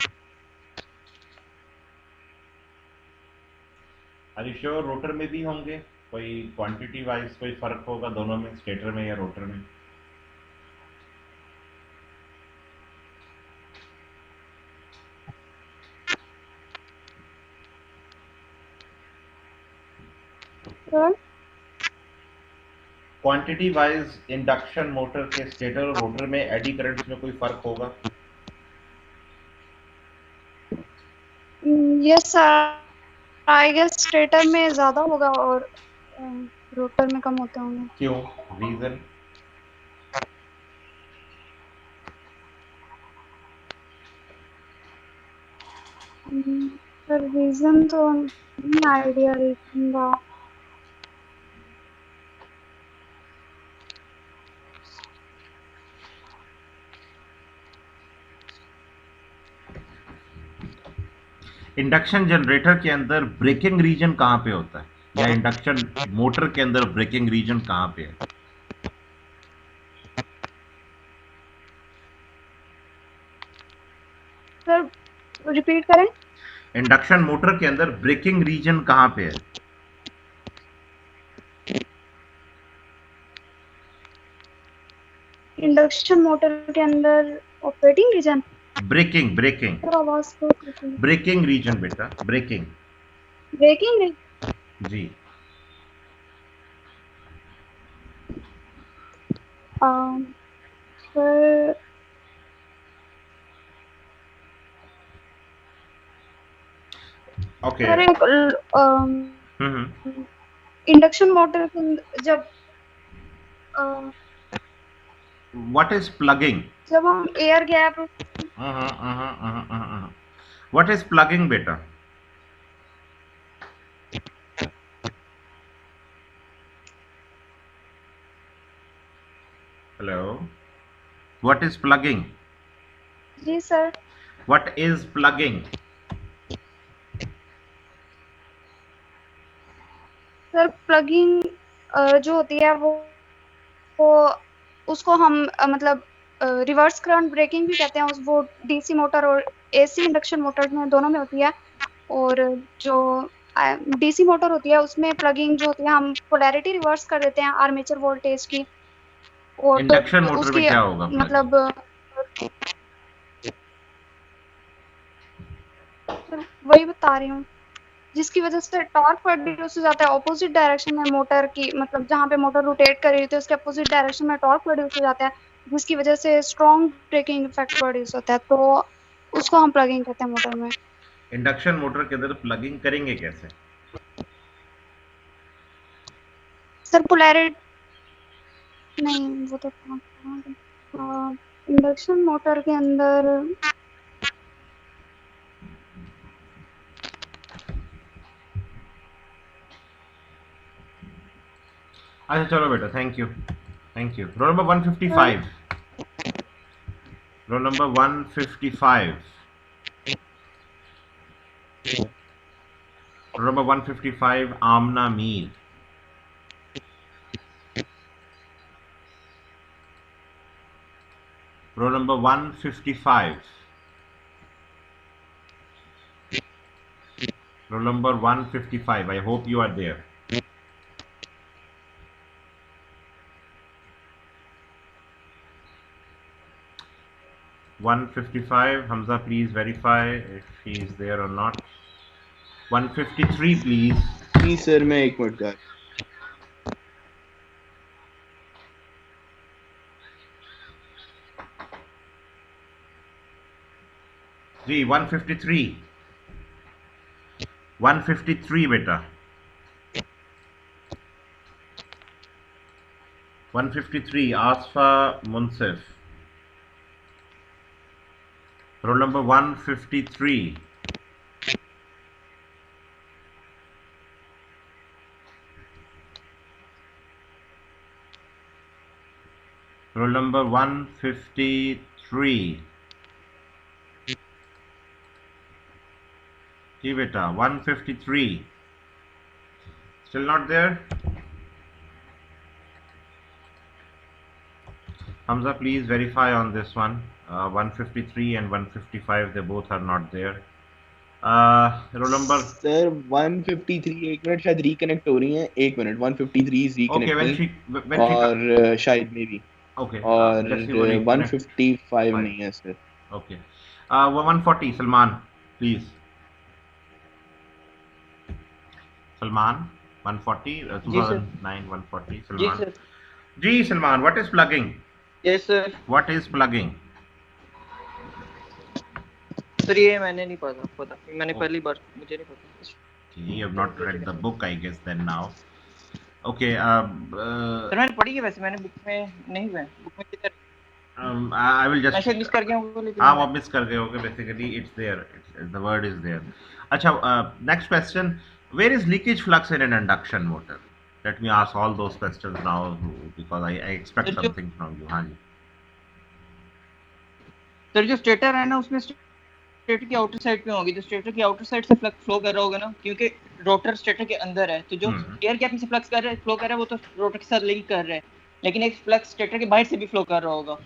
आर यू श्योर रोटर में भी होंगे? कोई क्वांटिटी वाइज कोई फर्क होगा दोनों में, स्टेटर में या रोटर में? Sir quantity wise induction motor के स्टेटर और रोटर में एडी करंट्स में कोई फर्क होगा? Yes sir, I guess stator में ज्यादा होगा और रोटर में कम होते होंगे। क्यों? रीजन? सर रीजन तो नहीं आइडिया रीजन का। इंडक्शन जनरेटर के अंदर ब्रेकिंग रीजन कहाँ पे होता है, या इंडक्शन मोटर के अंदर ब्रेकिंग रीजन कहाँ पे है? सर रिपीट करें। इंडक्शन मोटर के अंदर ब्रेकिंग रीजन कहाँ पे है? इंडक्शन मोटर के अंदर operating region. Braking braking sir आवाज तो ब्रेकिंग रीजन बेटा, ब्रेकिंग। ब्रेकिंग जी। Sir okay. Sir induction motor के अंदर जब व्हाट इज प्लगिंग? जब हम air gap what is plugging बेटा? Hello, what is plugging? जी sir. What is plugging? Sir plugging जो होती है वो उसको हम मतलब रिवर्स करंट ब्रेकिंग भी कहते हैं। वो डीसी मोटर और एसी इंडक्शन मोटर में दोनों में होती है। और जो डीसी मोटर होती है उसमें प्लगिंग जो होती है हम पोलैरिटी रिवर्स कर देते हैं आर्मेचर वोल्टेज की। और इंडक्शन तो मोटर में उसकी क्या होगा मतलब वही बता रही हूँ, जिसकी वजह से टॉर्क प्रोड्यूस हो जाता है ऑपोजिट डायरेक्शन में मोटर की, मतलब जहाँ पे मोटर रोटेट कर रही होती है उसके अपोजिट डायरेक्शन में टॉर्क प्रोड्यूस हो जाता है, जिसकी वजह से स्ट्रॉन्ग ब्रेकिंग इफेक्ट प्रोड्यूस होता है। तो उसको हम प्लगिंग कहते हैं मोटर में। इंडक्शन मोटर के अंदर प्लगिंग करेंगे कैसे? सर पोलैरिटी नहीं, वो तो इंडक्शन मोटर के अंदर अच्छा चलो बेटा, thank you thank you. Roll number 155। Roll number 155। Roll number 155 Amna Mir. Roll number 155। Roll number 155, I hope you are there. Hamza, please verify if he is there or not. 153 please. जी sir, मैं एक minute का। जी 153 बेटा। 153 Asifa Munsif. Roll number 153। Roll number 153. जी बेटा 153. Still not there? Hamza, please verify on this one. 153 and 155, they both are not there. Roll number. Sir 153 एक minute शायद रिकनेक्ट हो रही हैं, एक minute 153 is Okay, when reconnecting she और शायद मे बी okay, और let's see what 155 नहीं है sir. Okay. 140, Salman, please. Salman, 140, जी सर. 2009, 140, जी Salman. सर. जी, Salman, what is plugging? Yes sir. What is plugging? Sir ये मैंने नहीं पता मैंने पहली बार, मुझे नहीं पता. Okay, you have not read the book, I guess, then now. Okay, sir मैंने पढ़ी है वैसे, मैंने बुक में नहीं हुआ है, बुक में किधर I will just. मैं शायद मिस कर गया हूँ लेकिन. हाँ, आप मिस कर गए होगे. Basically, it's there. The word is there. अच्छा, next question. Where is leakage flux in an induction motor? Let me ask all those questions now because I expect something from you. हाँ जी. Sir जो stator है ना, उसमें stator की outer side पे होगी, तो स्टेटर की आउटर साइड से फ्लक्स फ्लो कर रहा होगा ना, क्योंकि रोटर स्टेटर के अंदर है, तो जो एयर गैप में से फ्लक्स कर रहा है, फ्लो कर रहा है, वो तो रोटर के साथ लिंक कर रहा है, लेकिन एक फ्लक्स स्टेटर के बाहर से भी फ्लो कर रहा होगा,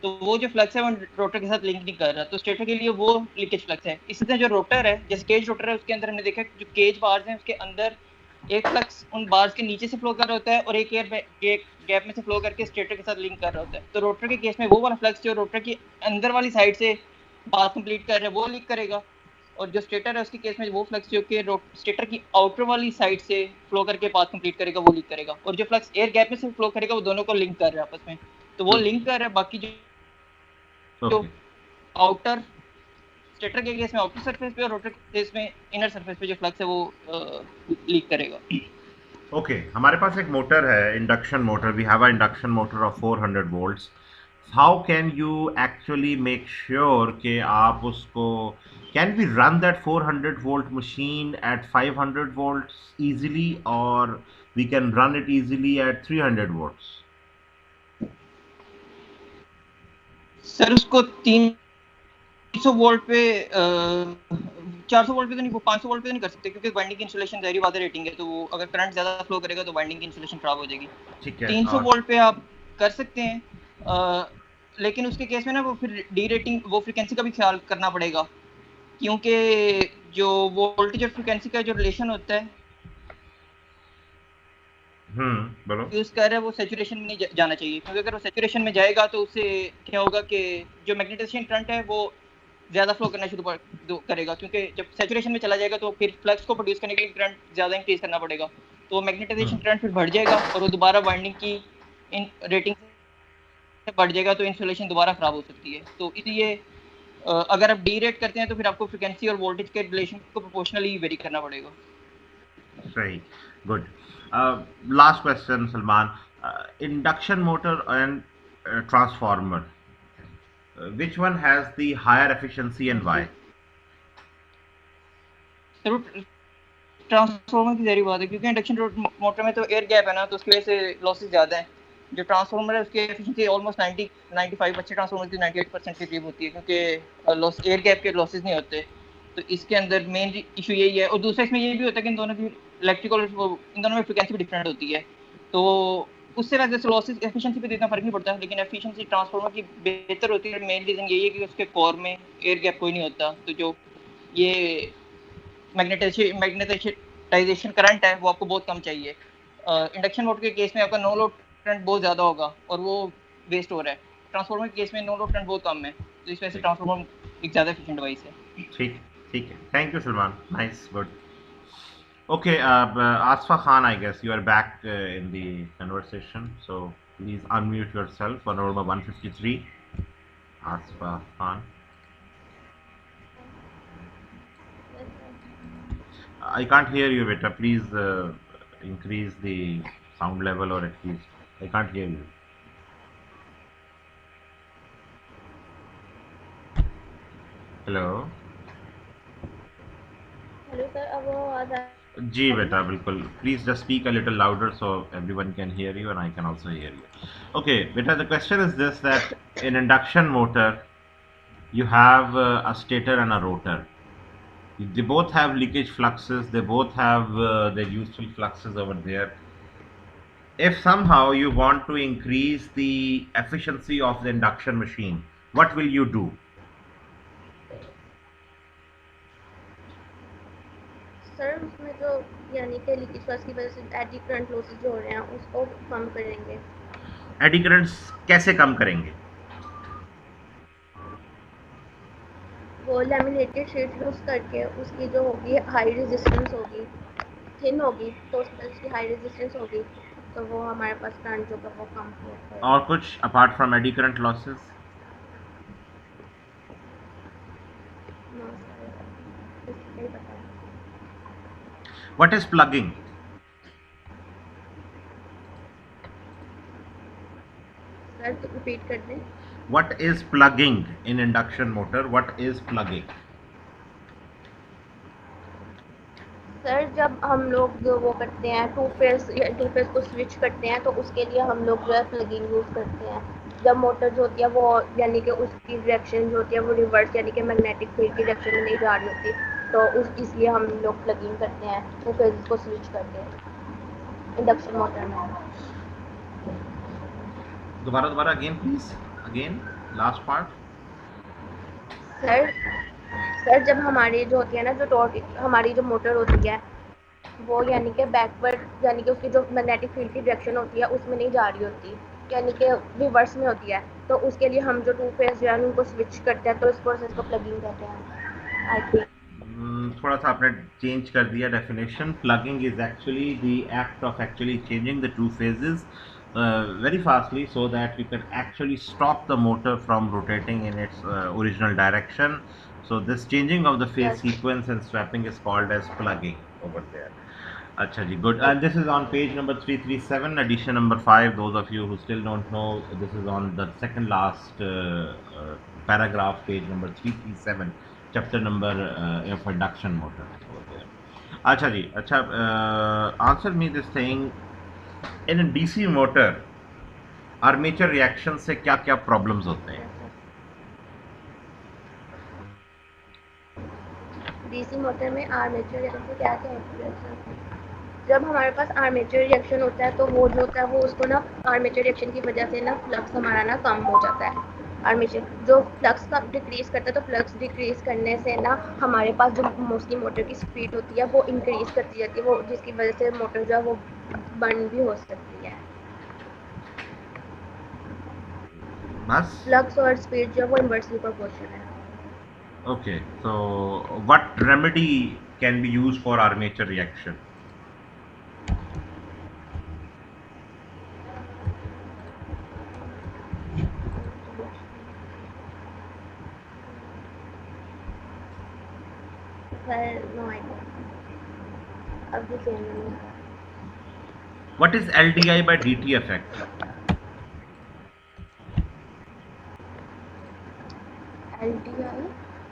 तो वो जो फ्लक्स है वो रोटर के साथ लिंक नहीं कर रहा, तो स्टेटर के लिए वो लीकेज फ्लक्स है. इसी तरह जो रोटर है, जैसे केज रोटर है, उसके अंदर हमने देखा जो केज बार्स हैं उसके अंदर एक फ्लक्स उन बार्स के नीचे से फ्लो कर रहा होता है और एक एयर गैप में से फ्लो करके स्टेटर के साथ लिंक कर रहा होता है. तो रोटर के केस में वो वाला फ्लक्स जो रोटर की अंदर वाली साइड से पाथ कंप्लीट कर रहा है वो लीक करेगा, और जो स्टेटर है उसके केस में वो फ्लक्स जो कि स्टेटर की आउटर वाली साइड से फ्लो करके पाथ कंप्लीट करेगा वो लीक करेगा, और जो फ्लक्स एयर गैप में से फ्लो करेगा वो दोनों को लिंक कर रहा है आपस में, तो वो लिंक कर रहा है. बाकी जो आउटर स्टेटर के केस में आउटर सरफेस पे और रोटर के केस में इनर सरफेस पे जो फ्लक्स है वो लीक करेगा. ओके, हमारे पास एक मोटर है, induction motor. We have a induction motor of 400 volts. How can you actually make sure कि आप उसको, can we run that 400 volt machine at 500 volts easily, और we can run it easily at 300 volts? Sir उसको 300 volt पे 400 volt पे तो नहीं, वो 500 वोल्ट पे तो नहीं कर सकते, क्योंकि वाइंडिंग की इंसुलेशन ज़ाहिर बात है रेटिंग है, तो वो अगर करंट ज़्यादा फ्लो करेगा तो वाइंडिंग की इंसुलेशन खराब हो जाएगी. 300 वोल्ट पे आप कर सकते हैं, लेकिन उसके केस में ना वो फिर डी रेटिंग, वो फ्रीक्वेंसी का भी ख्याल करना पड़ेगा, क्योंकि जो वोल्टेज और फ्रीक्वेंसी का जो रिलेशन होता है बोलो, यूज कर रहा है वो सैचुरेशन में नहीं जाना चाहिए, क्योंकि अगर वो सैचुरेशन में जाएगा तो उससे क्या होगा कि जो मैग्नेटाइजेशन करंट है वो ज़्यादा फ्लो करना शुरू करेगा, क्योंकि जब सैचुरेशन में चला जाएगा तो फिर फ्लक्स को प्रोड्यूस करने के लिए करंट ज़्यादा इंक्रीज करना पड़ेगा, तो मैग्नेटाइजेशन करंट फिर बढ़ जाएगा और वो दोबारा वाइंडिंग की इन रेटिंग से बढ़ जाएगा, तो इंसुलेशन दोबारा खराब हो सकती है. तो इसलिए अगर आप डी रेट करते हैं तो फिर आपको फ्रीक्वेंसी और वोल्टेज के रिलेशन को प्रोपोर्शनली वेरी करना पड़ेगा. सही, good. Last question, Salman. Induction motor and transformer. Which one has the higher efficiency and why? Transformer की ज़ाहिर बात है, क्योंकि इंडक्शन मोटर में तो एयर गैप है ना, तो उसकी वजह से लॉसेस ज़्यादा हैं. जो ट्रांसफार्मर है उसकी एफिशिएंसी ऑलमोस्ट 95, अच्छे ट्रांसफार्मर की 98% के करीब होती है, क्योंकि लॉस एयर गैप के लॉसेस नहीं होते. तो इसके अंदर मेन इशू यही है, और दूसरा इसमें ये भी होता है कि इन दोनों की इलेक्ट्रिकल, इन दोनों में फ्रीक्वेंसी भी डिफरेंट होती है, तो उससे वजह से लॉसेस एफिशिएंसी पे इतना फर्क नहीं पड़ता, लेकिन एफिशिएंसी ट्रांसफार्मर की बेहतर होती है. मेन रीज़न यही है कि उसके कोर में एयर गैप कोई नहीं होता, तो जो ये मैग्नेटाइजेशन करंट है वो आपको बहुत कम चाहिए. इंडक्शन मोटर के केस में आपका नो लोड करंट बहुत ज़्यादा होगा और वो वेस्ट हो रहा है. ट्रांसफार्मर के केस में नो लोड करंट बहुत कम है, तो इस वजह से ट्रांसफार्मर एक ज़्यादा एफिशिएंट डिवाइस है. ठीक ठीक है, thank you Salman, nice, good. Okay, Asfa Khan, I guess you are back in the conversation, so please unmute yourself on number 153. Asfa Khan. I can't hear you, beta. Please increase the sound level, or at least I can't hear you. Hello. Hello sir, अब आवाज आ जी बेटा बिल्कुल. Please just speak a little louder so everyone can hear you and I can also hear you. Okay, beta, the question is this, that in induction motor you have a stator and a rotor. They both have leakage fluxes. They both have their useful fluxes over there. If somehow you want to increase the efficiency of the induction machine, what will you do? Sir उसमें जो यानी कि leakage flux की वजह से AD current losses जो हो रहे हैं उसको कम करेंगे. एडी करंट्स कैसे कम करेंगे? वो लैमिनेटेड शीट यूज करके उसकी जो होगी हाई रेजिस्टेंस होगी, थिन होगी, तो उसकी हाई रेजिस्टेंस होगी, तो वो हमारे पास करंट जो वो कम होगा. और कुछ apart from eddy current losses? No sir, इसका ही पता है. What is plugging? सर तो रिपीट कर दें. What is plugging in induction motor? What is plugging? Sir जब हम लोग वो करते हैं टू फेस को स्विच करते हैं तो उसके लिए हम लोग जो है प्लगिंग यूज़ करते हैं. जब मोटर जो होती है वो यानी कि उसकी डायरेक्शन जो होती है वो रिवर्स यानी कि मैग्नेटिक फील्ड की डायरेक्शन में नहीं जा रही होती, तो इसलिए हम लोग प्लगिंग करते हैं टू फेस को स्विच करके इंडक्शन मोटर में. दोबारा again please, again last part. Sir जब हमारी जो होती है ना जो हमारी जो मोटर होती है वो यानी कि बैकवर्ड यानी कि उसकी जो मैग्नेटिक फील्ड की डायरेक्शन होती है उसमें नहीं जा रही होती, यानी कि रिवर्स में होती है, तो उसके लिए हम जो टू फेस जो है उनको स्विच करते हैं, तो इस प्रोसेस को प्लगिंग कहते हैं. आई थिंक थोड़ा सा आपने चेंज कर दिया definition. Plugging is actually the act of actually changing the two phases very fastly so that you can actually stop the motor from rotating in its original direction. So this changing of the phase sequence and swapping is called as plugging over there. Acha ji, good. And this is on page number 337, edition number 5. Those of you who still don't know, this is on the second last paragraph, page number 337, chapter number of induction motor over there. Acha ji, acha, answer me this thing. In a DC motor, armature reaction से क्या क्या problems होते हैं? DC motor में armature reaction से क्या क्या होता है? जब हमारे पास आर्मेचर रिएक्शन होता है तो वो जो होता है वो उसको ना आर्मेचर रिएक्शन की वजह से ना फ्लक्स हमारा ना कम हो जाता है. आर्मेचर जो फ्लक्स का डिक्रीज करता है, तो फ्लक्स डिक्रीज करने से ना हमारे पास जो मोस्टली मोटर की स्पीड होती है वो इंक्रीज करती जाती है, वो जिसकी वजह से मोटर जो है वो बंद भी हो सकती है. बस फ्लक्स और स्पीड जो है वो इनवर्सली प्रोपोर्शनल है. Okay, so what remedy can be used for armature reaction? No idea. अब भी same नहीं है. What is LDI by DT effect? LDI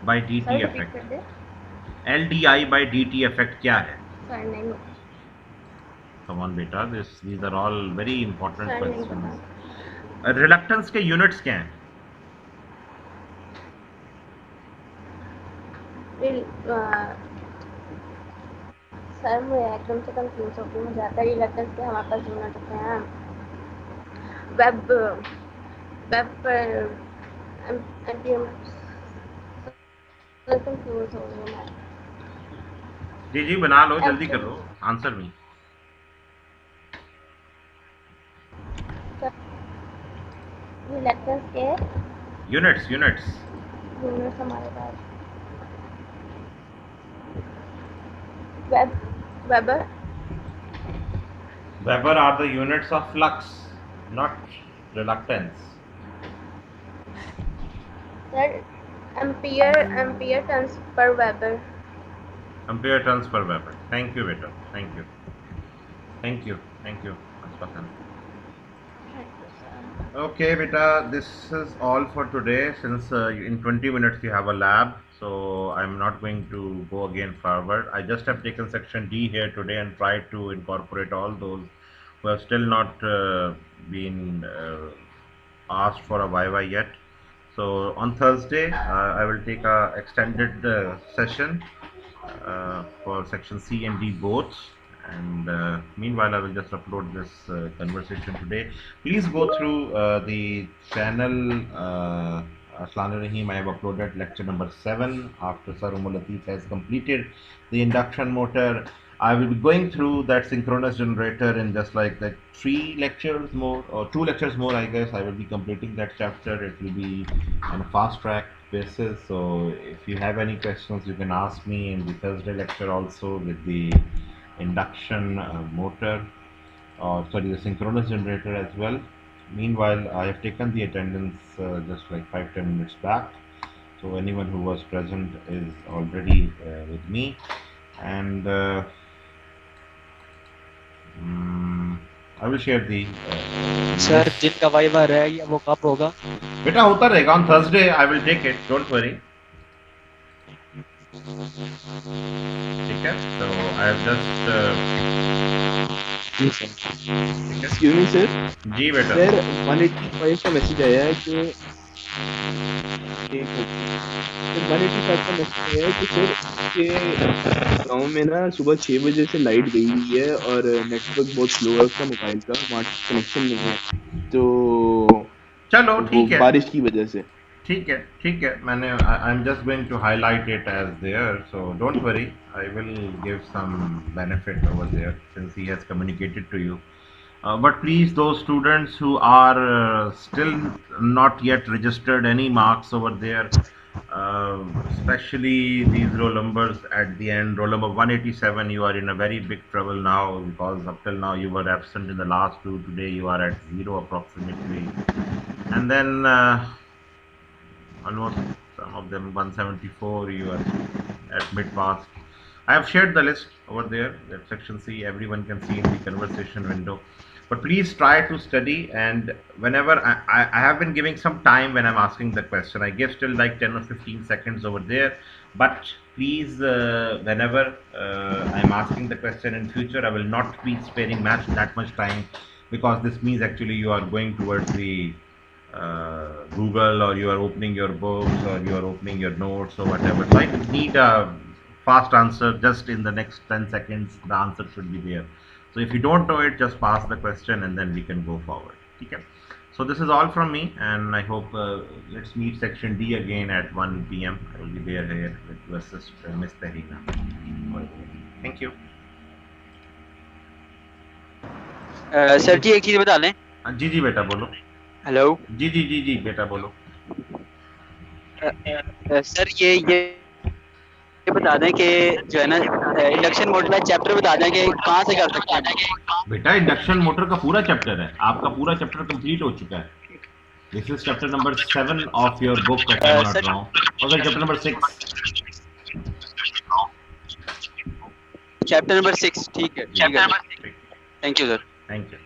by DT effect. LDI by DT effect क्या है? सर नहीं. Come on बेटा, these are all very important sir नहीं questions. पता. रिलक्टेंस के यूनिट्स क्या हैं? सर मैं एकदम से कंफ्यूज होकर मुझे आता है. रिलक्टेंस के हमारे पास यूनिट होते हैं वेब पर एम्पीयर. कंफ्यूज हो गई मैं. जी बना लो, जल्दी करो, आंसर मी. रिलक्टेंस के यूनिट्स हमारे पास Weber are the units of flux, not reluctance. Sir, ampere turns per Weber. Ampere turns per Weber. Thank you, beta. Thank you. Ashfaqan. Okay, beta. This is all for today. Since in 20 minutes you have a lab, so I'm not going to go again forward. I just have taken section D here today and tried to incorporate all those who have still not been asked for a Viva yet. So on Thursday, I will take a extended session for section C and D both. And meanwhile, I will just upload this conversation today. Please go through the channel Aslan Rahim. I have uploaded lecture number 7 after Sir Umar Latif has completed the induction motor. I will be going through that synchronous generator in just like 3 lectures more or 2 lectures more, I guess. I will be completing that chapter. It will be on a fast track basis. So if you have any questions, you can ask me in the Thursday lecture also with the induction motor, or sorry, the synchronous generator as well. Meanwhile, I have taken the attendance just like 5-10 minutes back. So anyone who was present is already with me. And I will share the sir जिनका viva रह गया वो कब होगा? बेटा होता रहेगा on Thursday. I will take it, don't worry. ठीक है, so I have just Excuse me sir. जी बेटा. सर 185 का मैसेज आया है कि 185 का मैसेज आया है कि सर के गांव में ना सुबह 6 बजे से लाइट गई हुई है और नेटवर्क बहुत स्लो है उसका मोबाइल का, वहाँ कनेक्शन नहीं है, तो चलो ठीक है, बारिश की वजह से. ठीक है, मैंने I am just going to highlight it as there, so don't worry, I will give some benefit over there since he has communicated to you. But please, those students who are still not yet registered any marks over there, especially these roll numbers at the end, roll number 187, you are in a very big trouble now, because up till now you were absent in the last 2. Today you are at 0 approximately, and then almost some of them 174, you are at mid past. I have shared the list over there, that section C, everyone can see in the conversation window. But please try to study, and whenever I have been giving some time when I'm asking the question, I give still like 10 or 15 seconds over there, but please whenever I'm asking the question in future, I will not be sparing that much time, because this means actually you are going towards the Google, or you are opening your books, or you are opening your notes or whatever. So I need a fast answer. Just in the next 10 seconds the answer should be there. So if you don't know it, just pass the question and then we can go forward. Okay. So this is all from me, and I hope let's meet section D again at 1 PM. I will be there here with your sister Miss Tehina. Thank you. Sir जी एक चीज बता लें. जी बेटा बोलो. Hello. जी बेटा बोलो. Sir ये बता दें कि जो है ना इंडक्शन मोटर का चैप्टर बता दें कि कहाँ से कर सकते हैं. बेटा इंडक्शन मोटर का पूरा चैप्टर है, आपका पूरा चैप्टर कंप्लीट हो चुका है. This is chapter number 7 of your book, if I'm not wrong. Okay, chapter number 6. Chapter number 6, ठीक है. Thank you sir. Thank you.